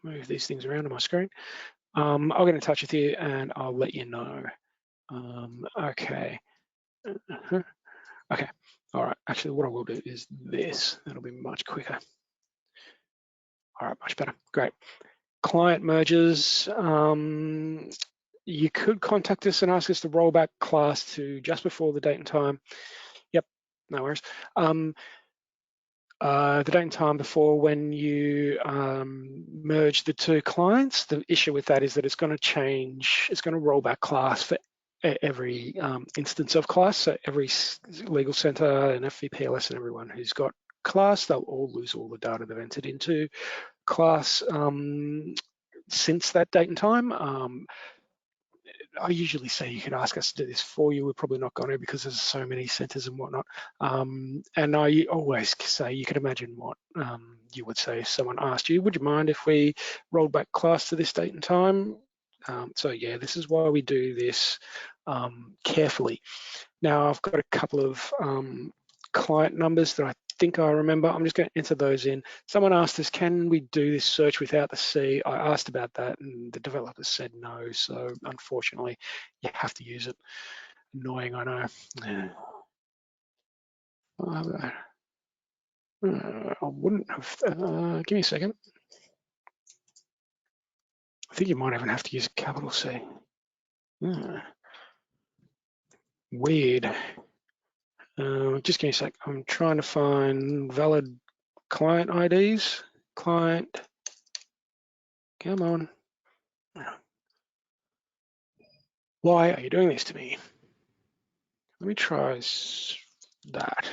move these things around on my screen, I'll get in touch with you and I'll let you know. Okay. Okay. All right. Actually, what I will do is this. That'll be much quicker. All right, much better. Great. Client merges. You could contact us and ask us to roll back class to just before the date and time. Yep, no worries. The date and time before when you merge the two clients. The issue with that is that it's going to change, it's going to roll back class for every instance of class. So every legal center and FVPLS and everyone who's got class, they'll all lose all the data they've entered into class since that date and time. I usually say you can ask us to do this for you. We're probably not going to because there's so many centers and whatnot. And I always say you can imagine what you would say if someone asked you, would you mind if we rolled back class to this date and time? So yeah, this is why we do this carefully. Now I've got a couple of client numbers that I think I remember. I'm just going to enter those in. Someone asked us, can we do this search without the C? I asked about that and the developers said no. So unfortunately, you have to use it. Annoying, I know. I wouldn't have, give me a second. I think you might even have to use a capital C. Weird. Just give me a sec. I'm trying to find valid client IDs. Client, come on. Why are you doing this to me? Let me try that.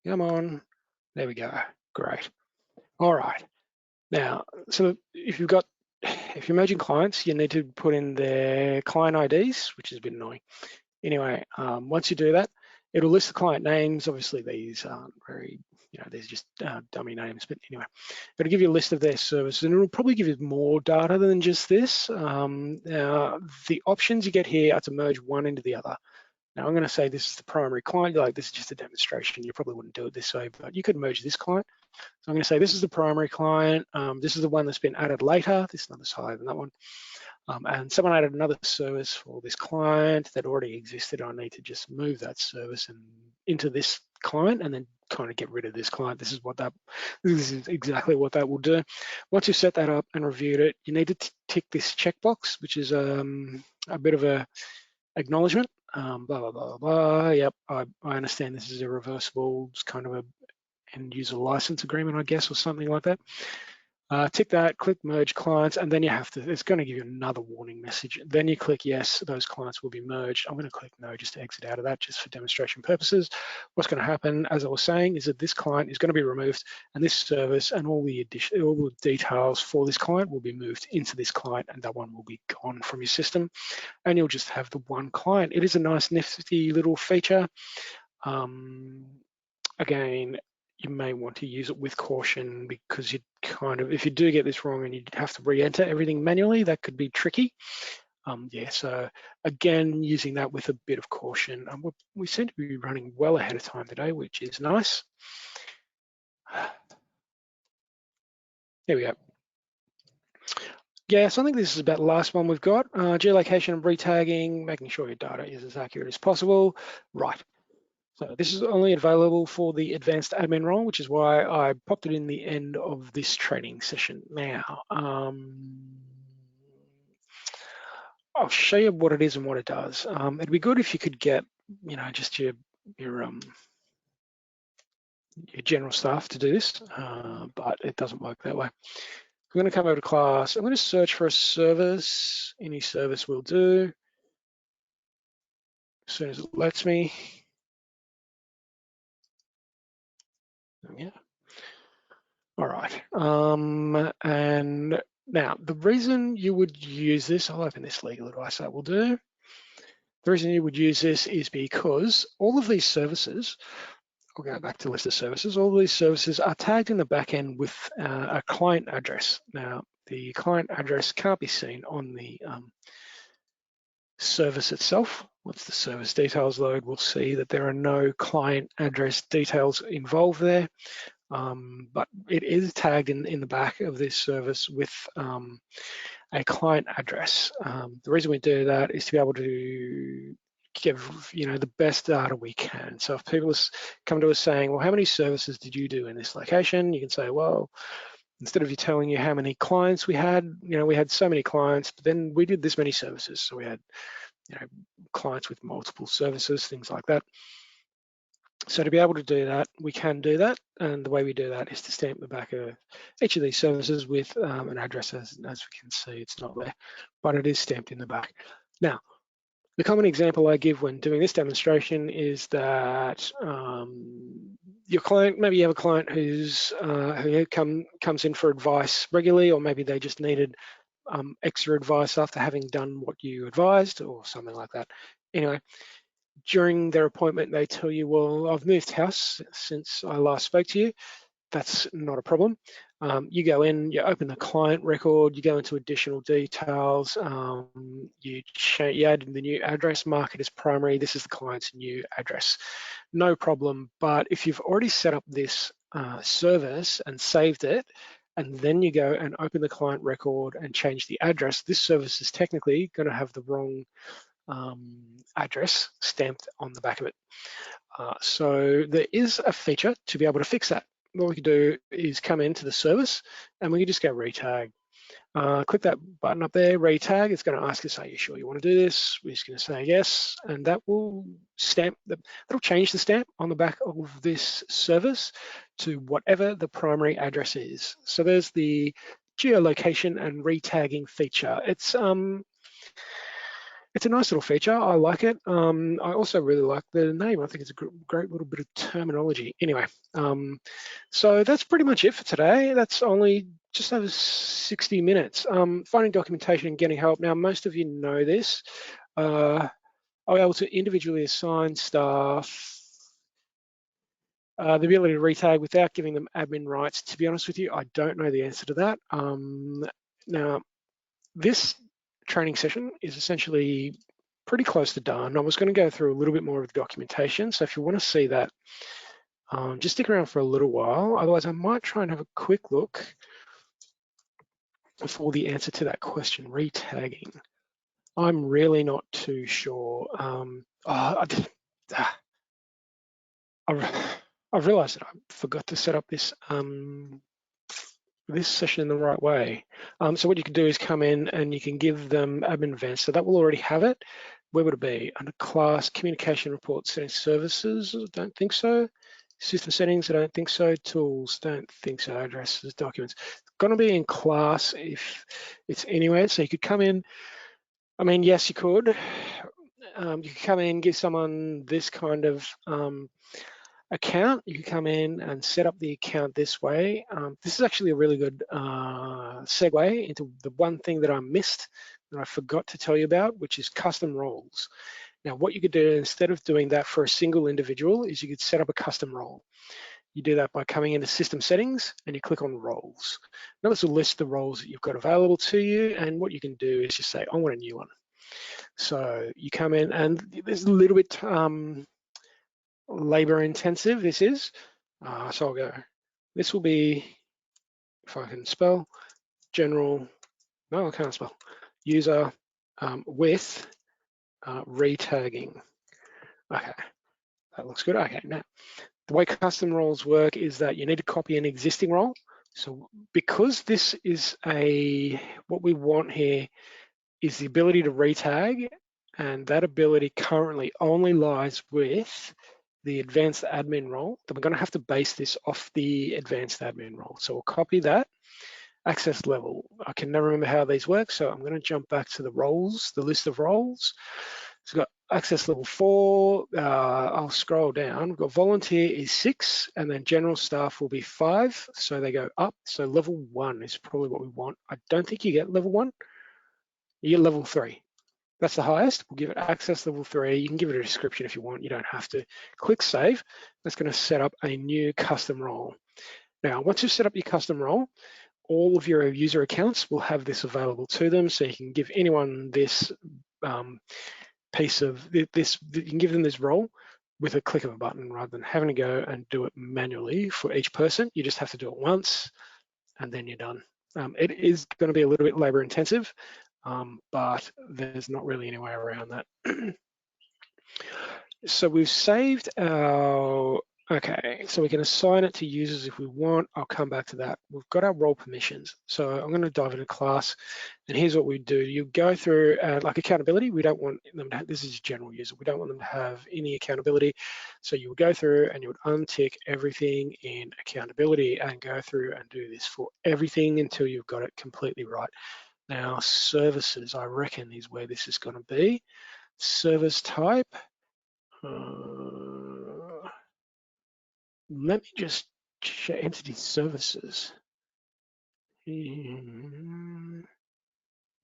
Come on. There we go. Great. All right. Now, so if you're merging clients, you need to put in their client IDs, which is a bit annoying. Anyway, once you do that, it'll list the client names. Obviously, these aren't very, these are just dummy names. But anyway, it'll give you a list of their services, and it'll probably give you more data than just this. The options you get here are to merge one into the other. Now, I'm going to say this is the primary client. Like, this is just a demonstration. You probably wouldn't do it this way, but you could merge this client. So I'm going to say this is the primary client. This is the one that's been added later. This number's higher than that one. And someone added another service for this client that already existed. I need to just move that service into this client and then kind of get rid of this client. This is exactly what that will do. Once you've set that up and reviewed it, you need to tick this checkbox, which is a bit of a acknowledgement. Blah, blah, blah, blah. Yep, I understand this is irreversible. It's kind of a end user license agreement, I guess, or something like that. Tick that, click merge clients, and then it's going to give you another warning message. Then you click yes, those clients will be merged. I'm going to click no just to exit out of that, just for demonstration purposes. What's going to happen, as I was saying, is that this client is going to be removed, and this service and all the details for this client will be moved into this client, and that one will be gone from your system, and you'll just have the one client. It is a nice, nifty little feature. Again, you may want to use it with caution because if you do get this wrong and you have to re-enter everything manually, that could be tricky. So again, using that with a bit of caution. We seem to be running well ahead of time today, which is nice. There we go. Yeah, so I think this is about the last one we've got. Geolocation and retagging, making sure your data is as accurate as possible. Right. So this is only available for the advanced admin role, which is why I popped it in the end of this training session. Now, I'll show you what it is and what it does. It'd be good if you could get, just your general staff to do this, but it doesn't work that way. We're going to come over to class. I'm going to search for a service. Any service will do. As soon as it lets me. Yeah. All right. And now the reason you would use this, I'll open this legal advice, that will do. The reason you would use this is because all of these services, I'll go back to list of services, all of these services are tagged in the back end with a client address. Now, the client address can't be seen on the service itself. Once the service details load, we'll see that there are no client address details involved there, but it is tagged in the back of this service with a client address. The reason we do that is to be able to give the best data we can. So if people come to us saying, well, how many services did you do in this location? You can say, well, instead of you telling you how many clients we had, we had so many clients, but then we did this many services. So we had clients with multiple services, things like that. So to be able to do that, we can do that. And the way we do that is to stamp the back of each of these services with an address. As we can see, it's not there, but it is stamped in the back. Now, the common example I give when doing this demonstration is that your client, maybe you have a client who comes in for advice regularly, or maybe they just needed extra advice after having done what you advised or something like that. Anyway, during their appointment, they tell you, well, I've moved house since I last spoke to you. That's not a problem. You go in, you open the client record, you go into additional details, you add the new address, mark it as primary. This is the client's new address. No problem. But if you've already set up this service and saved it, and then you go and open the client record and change the address, this service is technically going to have the wrong address stamped on the back of it. So there is a feature to be able to fix that. What we can do is come into the service and we can just go retag. Click that button up there, retag. It's going to ask us, are you sure you want to do this? We're just going to say yes, and that will that'll change the stamp on the back of this service to whatever the primary address is. So there's the geolocation and retagging feature. It's a nice little feature. I like it. I also really like the name. I think it's a great little bit of terminology. Anyway, so that's pretty much it for today. That's only just over 60 minutes. Finding documentation and getting help. Now, most of you know this. I'll be able to individually assign staff the ability to retag without giving them admin rights. To be honest with you, I don't know the answer to that. Now, this training session is essentially pretty close to done. I was going to go through a little bit more of the documentation. So if you want to see that, just stick around for a little while. Otherwise, I might try and have a quick look for the answer to that question, retagging. I'm really not too sure. I've realized that I forgot to set up this this session in the right way. So what you can do is come in and you can give them admin events. So that will already have it. Where would it be? Under class, communication reports, setting services, don't think so. System settings, I don't think so. Tools, don't think so. Addresses, documents. It's gonna be in class if it's anywhere. So you could come in, I mean, yes, you could. You could come in, give someone this kind of account. You can come in and set up the account this way. This is actually a really good segue into the one thing that I missed, that I forgot to tell you about, which is custom roles. Now, what you could do instead of doing that for a single individual is you could set up a custom role. You do that by coming into system settings and you click on roles. Now this will list the roles that you've got available to you, and what you can do is just say, I want a new one. So you come in, and there's a little bit labor intensive this is. So I'll go, this will be, if I can spell, general, no, I can't spell, user with retagging. Okay, that looks good. Okay, now the way custom roles work is that you need to copy an existing role. So because this is what we want here is the ability to retag, and that ability currently only lies with the advanced admin role, then we're going to have to base this off the advanced admin role. So we'll copy that. Access level, I can never remember how these work, so I'm going to jump back to the roles, the list of roles. So we've got access level 4, I'll scroll down. We've got volunteer is 6, and then general staff will be 5, so they go up. So level 1 is probably what we want. I don't think you get level 1, you get level 3. That's the highest. We'll give it access level 3. You can give it a description if you want. You don't have to. Click save. That's going to set up a new custom role. Now, once you've set up your custom role, all of your user accounts will have this available to them. So you can give anyone this piece of this, you can give them this role with a click of a button rather than having to go and do it manually for each person. You just have to do it once and then you're done. It is going to be a little bit labor intensive, but there's not really any way around that. So we've saved our, okay, so we can assign it to users if we want. I'll come back to that. We've got our role permissions. So I'm going to dive into class, and here's what we do. You go through like accountability. We don't want them to have, this is general user. We don't want them to have any accountability. So you would go through and you would untick everything in accountability and go through and do this for everything until you've got it completely right. Now, services, I reckon, is where this is going to be. Service type. Let me just check entity services.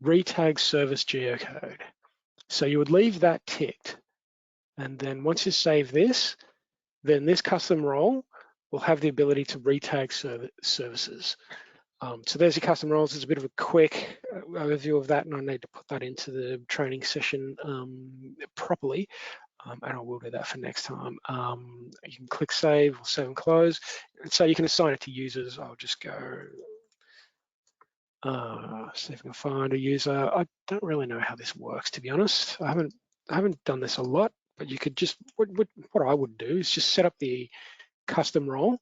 Retag service geocode. So you would leave that ticked. And then once you save this, then this custom role will have the ability to retag services. So there's your custom roles. It's a bit of a quick overview of that, and I need to put that into the training session properly. And I will do that for next time. You can click save or save and close. And so you can assign it to users. I'll just go see if I can find a user. I don't really know how this works, to be honest. I haven't done this a lot, but you could just, what I would do is just set up the custom role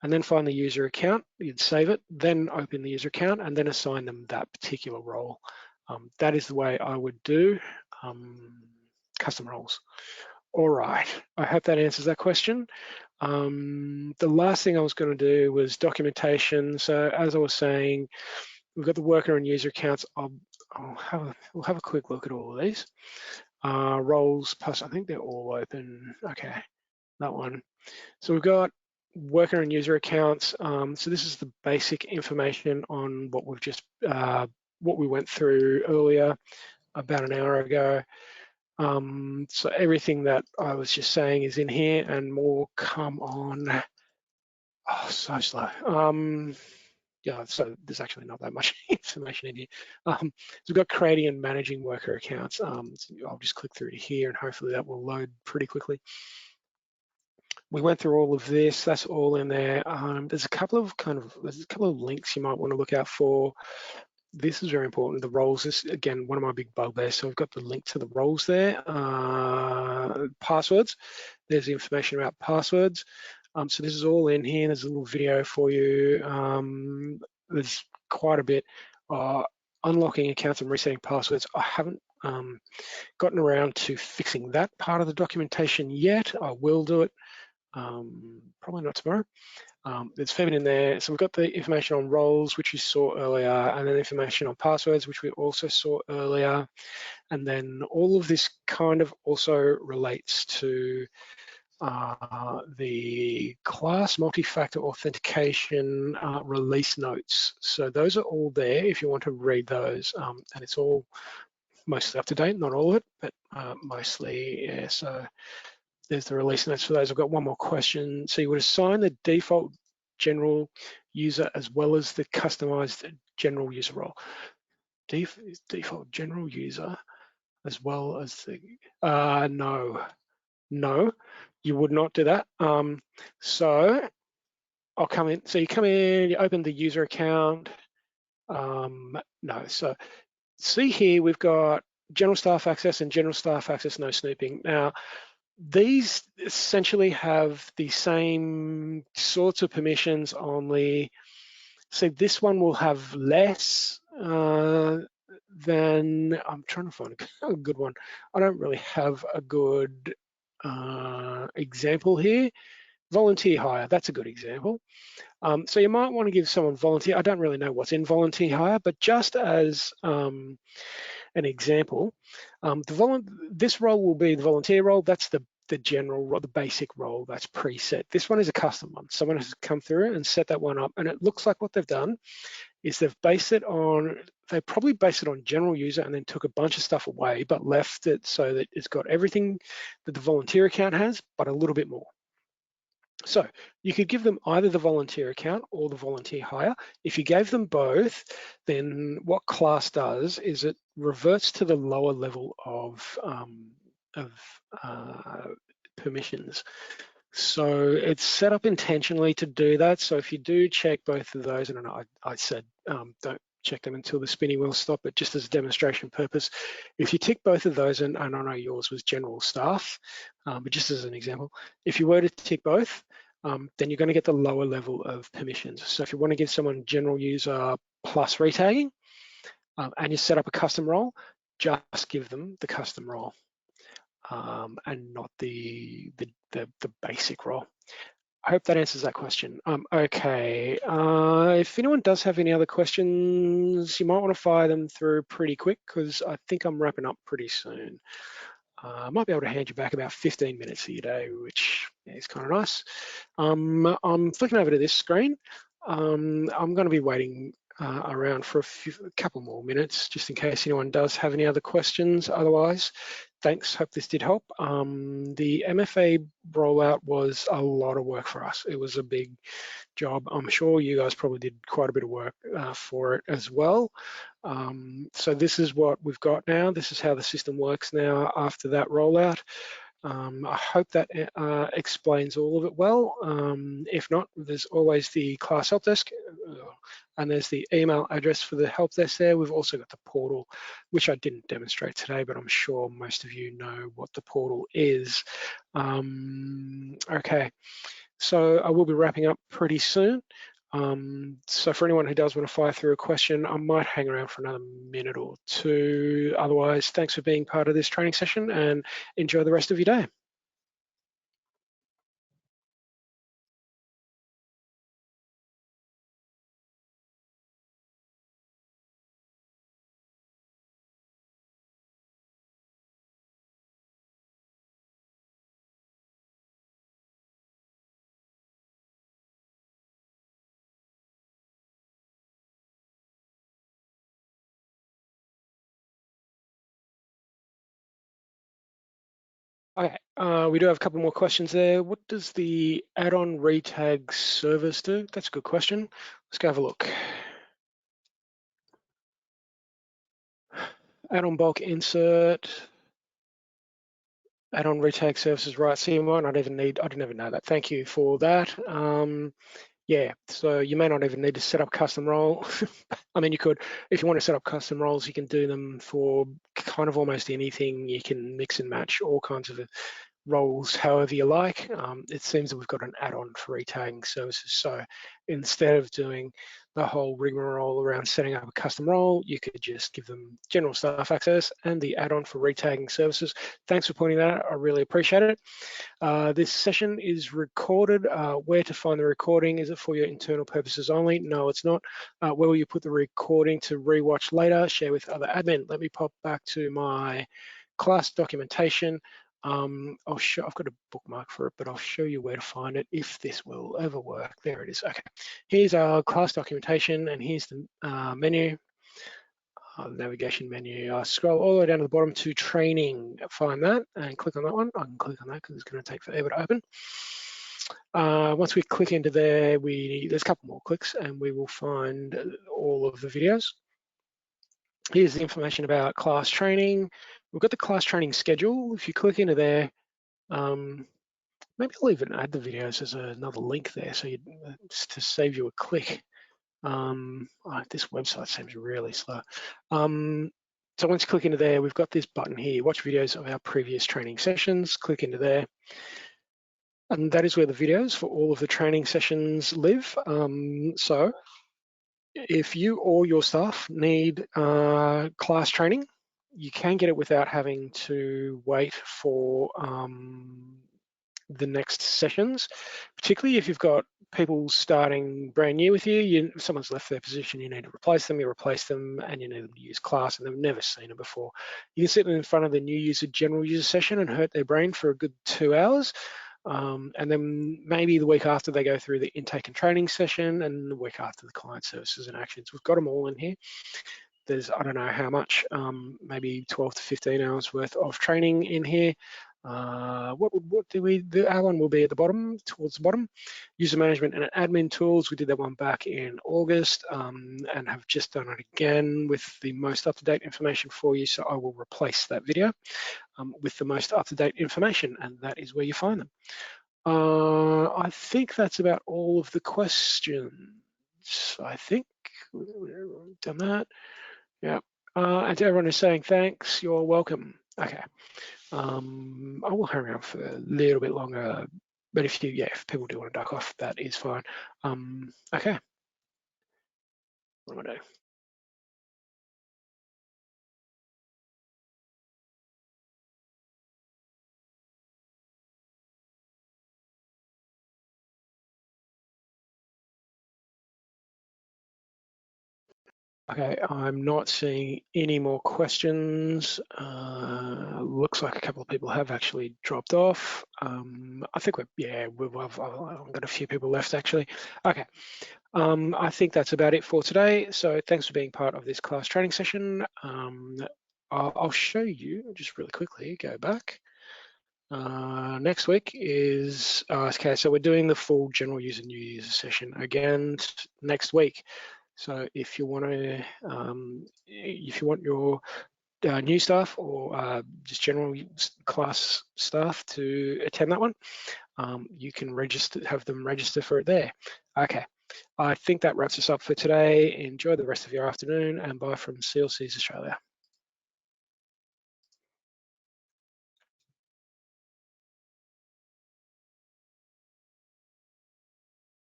and then find the user account. You'd save it, then open the user account and then assign them that particular role. That is the way I would do custom roles. All right, I hope that answers that question. The last thing I was going to do was documentation. So as I was saying, we've got the worker and user accounts. We'll have a quick look at all of these. Roles plus, I think they're all open. Okay, that one. So we've got worker and user accounts. So this is the basic information on what we've just, what we went through earlier about an hour ago. So everything that I was just saying is in here and more come on. Oh, so slow. Yeah, so there's actually not that much information in here. So we've got creating and managing worker accounts. So I'll just click through to here and hopefully that will load pretty quickly. We went through all of this, that's all in there. There's a couple of links you might want to look out for. This is very important, the roles. This, again, one of my big bugbears. So I've got the link to the roles there. Passwords, there's the information about passwords. So this is all in here. There's a little video for you. There's quite a bit. Unlocking accounts and resetting passwords. I haven't gotten around to fixing that part of the documentation yet. I will do it. Probably not tomorrow. There's fair bit in there. So we've got the information on roles, which you saw earlier, and then information on passwords, which we also saw earlier. And then all of this kind of also relates to the class multi-factor authentication release notes. So those are all there if you want to read those. And it's all mostly up to date, not all of it, but mostly, yeah. So there's the release notes for those. I've got one more question. So you would assign the default general user as well as the customized general user role. Default general user as well as the, no, you would not do that. So I'll come in. So you come in, you open the user account. No, so see here, we've got general staff access and general staff access, no snooping. Now, these essentially have the same sorts of permissions, only, so this one will have less than, I'm trying to find a good one. I don't really have a good example here. Volunteer hire, that's a good example. So you might want to give someone volunteer. I don't really know what's in volunteer hire, but just as an example, this role will be the volunteer role. That's the general role, the basic role that's preset. This one is a custom one. Someone has come through and set that one up, and it looks like what they've done is they've based it on, they probably based it on general user and then took a bunch of stuff away, but left it so that it's got everything that the volunteer account has, but a little bit more. So you could give them either the volunteer account or the volunteer hire. If you gave them both, then what class does is it reverts to the lower level of permissions. So it's set up intentionally to do that. So if you do check both of those, and I said don't check them until the spinning wheels stop, but just as a demonstration purpose, if you tick both of those, and I know yours was general staff, but just as an example, if you were to tick both, then you're going to get the lower level of permissions. So if you want to give someone general user plus retagging, and you set up a custom role, just give them the custom role. And not the basic role. I hope that answers that question. Okay, if anyone does have any other questions, you might want to fire them through pretty quick because I think I'm wrapping up pretty soon. I might be able to hand you back about 15 minutes of your day, which is kind of nice. I'm flicking over to this screen. I'm going to be waiting around for a couple more minutes, just in case anyone does have any other questions. Otherwise, thanks. Hope this did help. The MFA rollout was a lot of work for us. It was a big job. I'm sure you guys probably did quite a bit of work for it as well. So this is what we've got now. This is how the system works now after that rollout. I hope that explains all of it well. If not, there's always the class help desk, and there's the email address for the help desk there. We've also got the portal, which I didn't demonstrate today, but I'm sure most of you know what the portal is. Okay, so I will be wrapping up pretty soon. So for anyone who does want to fire through a question, I might hang around for another minute or two. Otherwise, thanks for being part of this training session and enjoy the rest of your day. Okay, we do have a couple more questions there. What does the add-on retag service do? That's a good question. Let's go have a look. Add-on bulk insert, add-on retag services, right? So you might not even need, I didn't even know that. Thank you for that. Yeah, so you may not even need to set up custom role. I mean, you could, if you want to set up custom roles, you can do them for kind of almost anything. You can mix and match all kinds of roles however you like. It seems that we've got an add-on for retagging services. So instead of doing the whole rigmarole around setting up a custom role, you could just give them general staff access and the add-on for retagging services. Thanks for pointing that out. I really appreciate it. This session is recorded. Where to find the recording? Is it for your internal purposes only? No, it's not. Where will you put the recording to rewatch later? Share with other admin. Let me pop back to my class documentation. I've got a bookmark for it, but I'll show you where to find it if this will ever work. There it is. Okay, here's our class documentation, and here's the menu. The navigation menu. I scroll all the way down to the bottom to training, find that and click on that one. I can click on that because it's going to take forever to open. Once we click into there, there's a couple more clicks and we will find all of the videos. Here's the information about class training. We've got the class training schedule. If you click into there, maybe I'll even add the videos as another link there so just to save you a click. This website seems really slow. So once you click into there, we've got this button here, watch videos of our previous training sessions. Click into there. And that is where the videos for all of the training sessions live. So if you or your staff need class training, you can get it without having to wait for the next sessions, particularly if you've got people starting brand new with you, someone's left their position, you need to replace them, you replace them, and you need them to use class and they've never seen it before. You can sit in front of the new user general user session and hurt their brain for a good 2 hours. And then maybe the week after they go through the intake and training session, and the week after the client services and actions. We've got them all in here. There's, I don't know how much, maybe 12 to 15 hours worth of training in here. What do we do? Our one will be at the bottom, towards the bottom. User management and admin tools. We did that one back in August and have just done it again with the most up-to-date information for you. So I will replace that video with the most up-to-date information, and that is where you find them. I think that's about all of the questions. I think we've done that. Yeah. And to everyone who's saying thanks, you're welcome. Okay. I will hang around for a little bit longer, but if people do want to duck off, that is fine. Okay. What am I doing? Okay, I'm not seeing any more questions. Looks like a couple of people have actually dropped off. I think I've got a few people left actually. Okay, I think that's about it for today. So thanks for being part of this class training session. I'll show you just really quickly, go back. Next week is, okay, so we're doing the full general user new user session again next week. So if you want to, if you want your new staff or just general class staff to attend that one, you can have them register for it there. Okay, I think that wraps us up for today. Enjoy the rest of your afternoon and bye from CLCs Australia.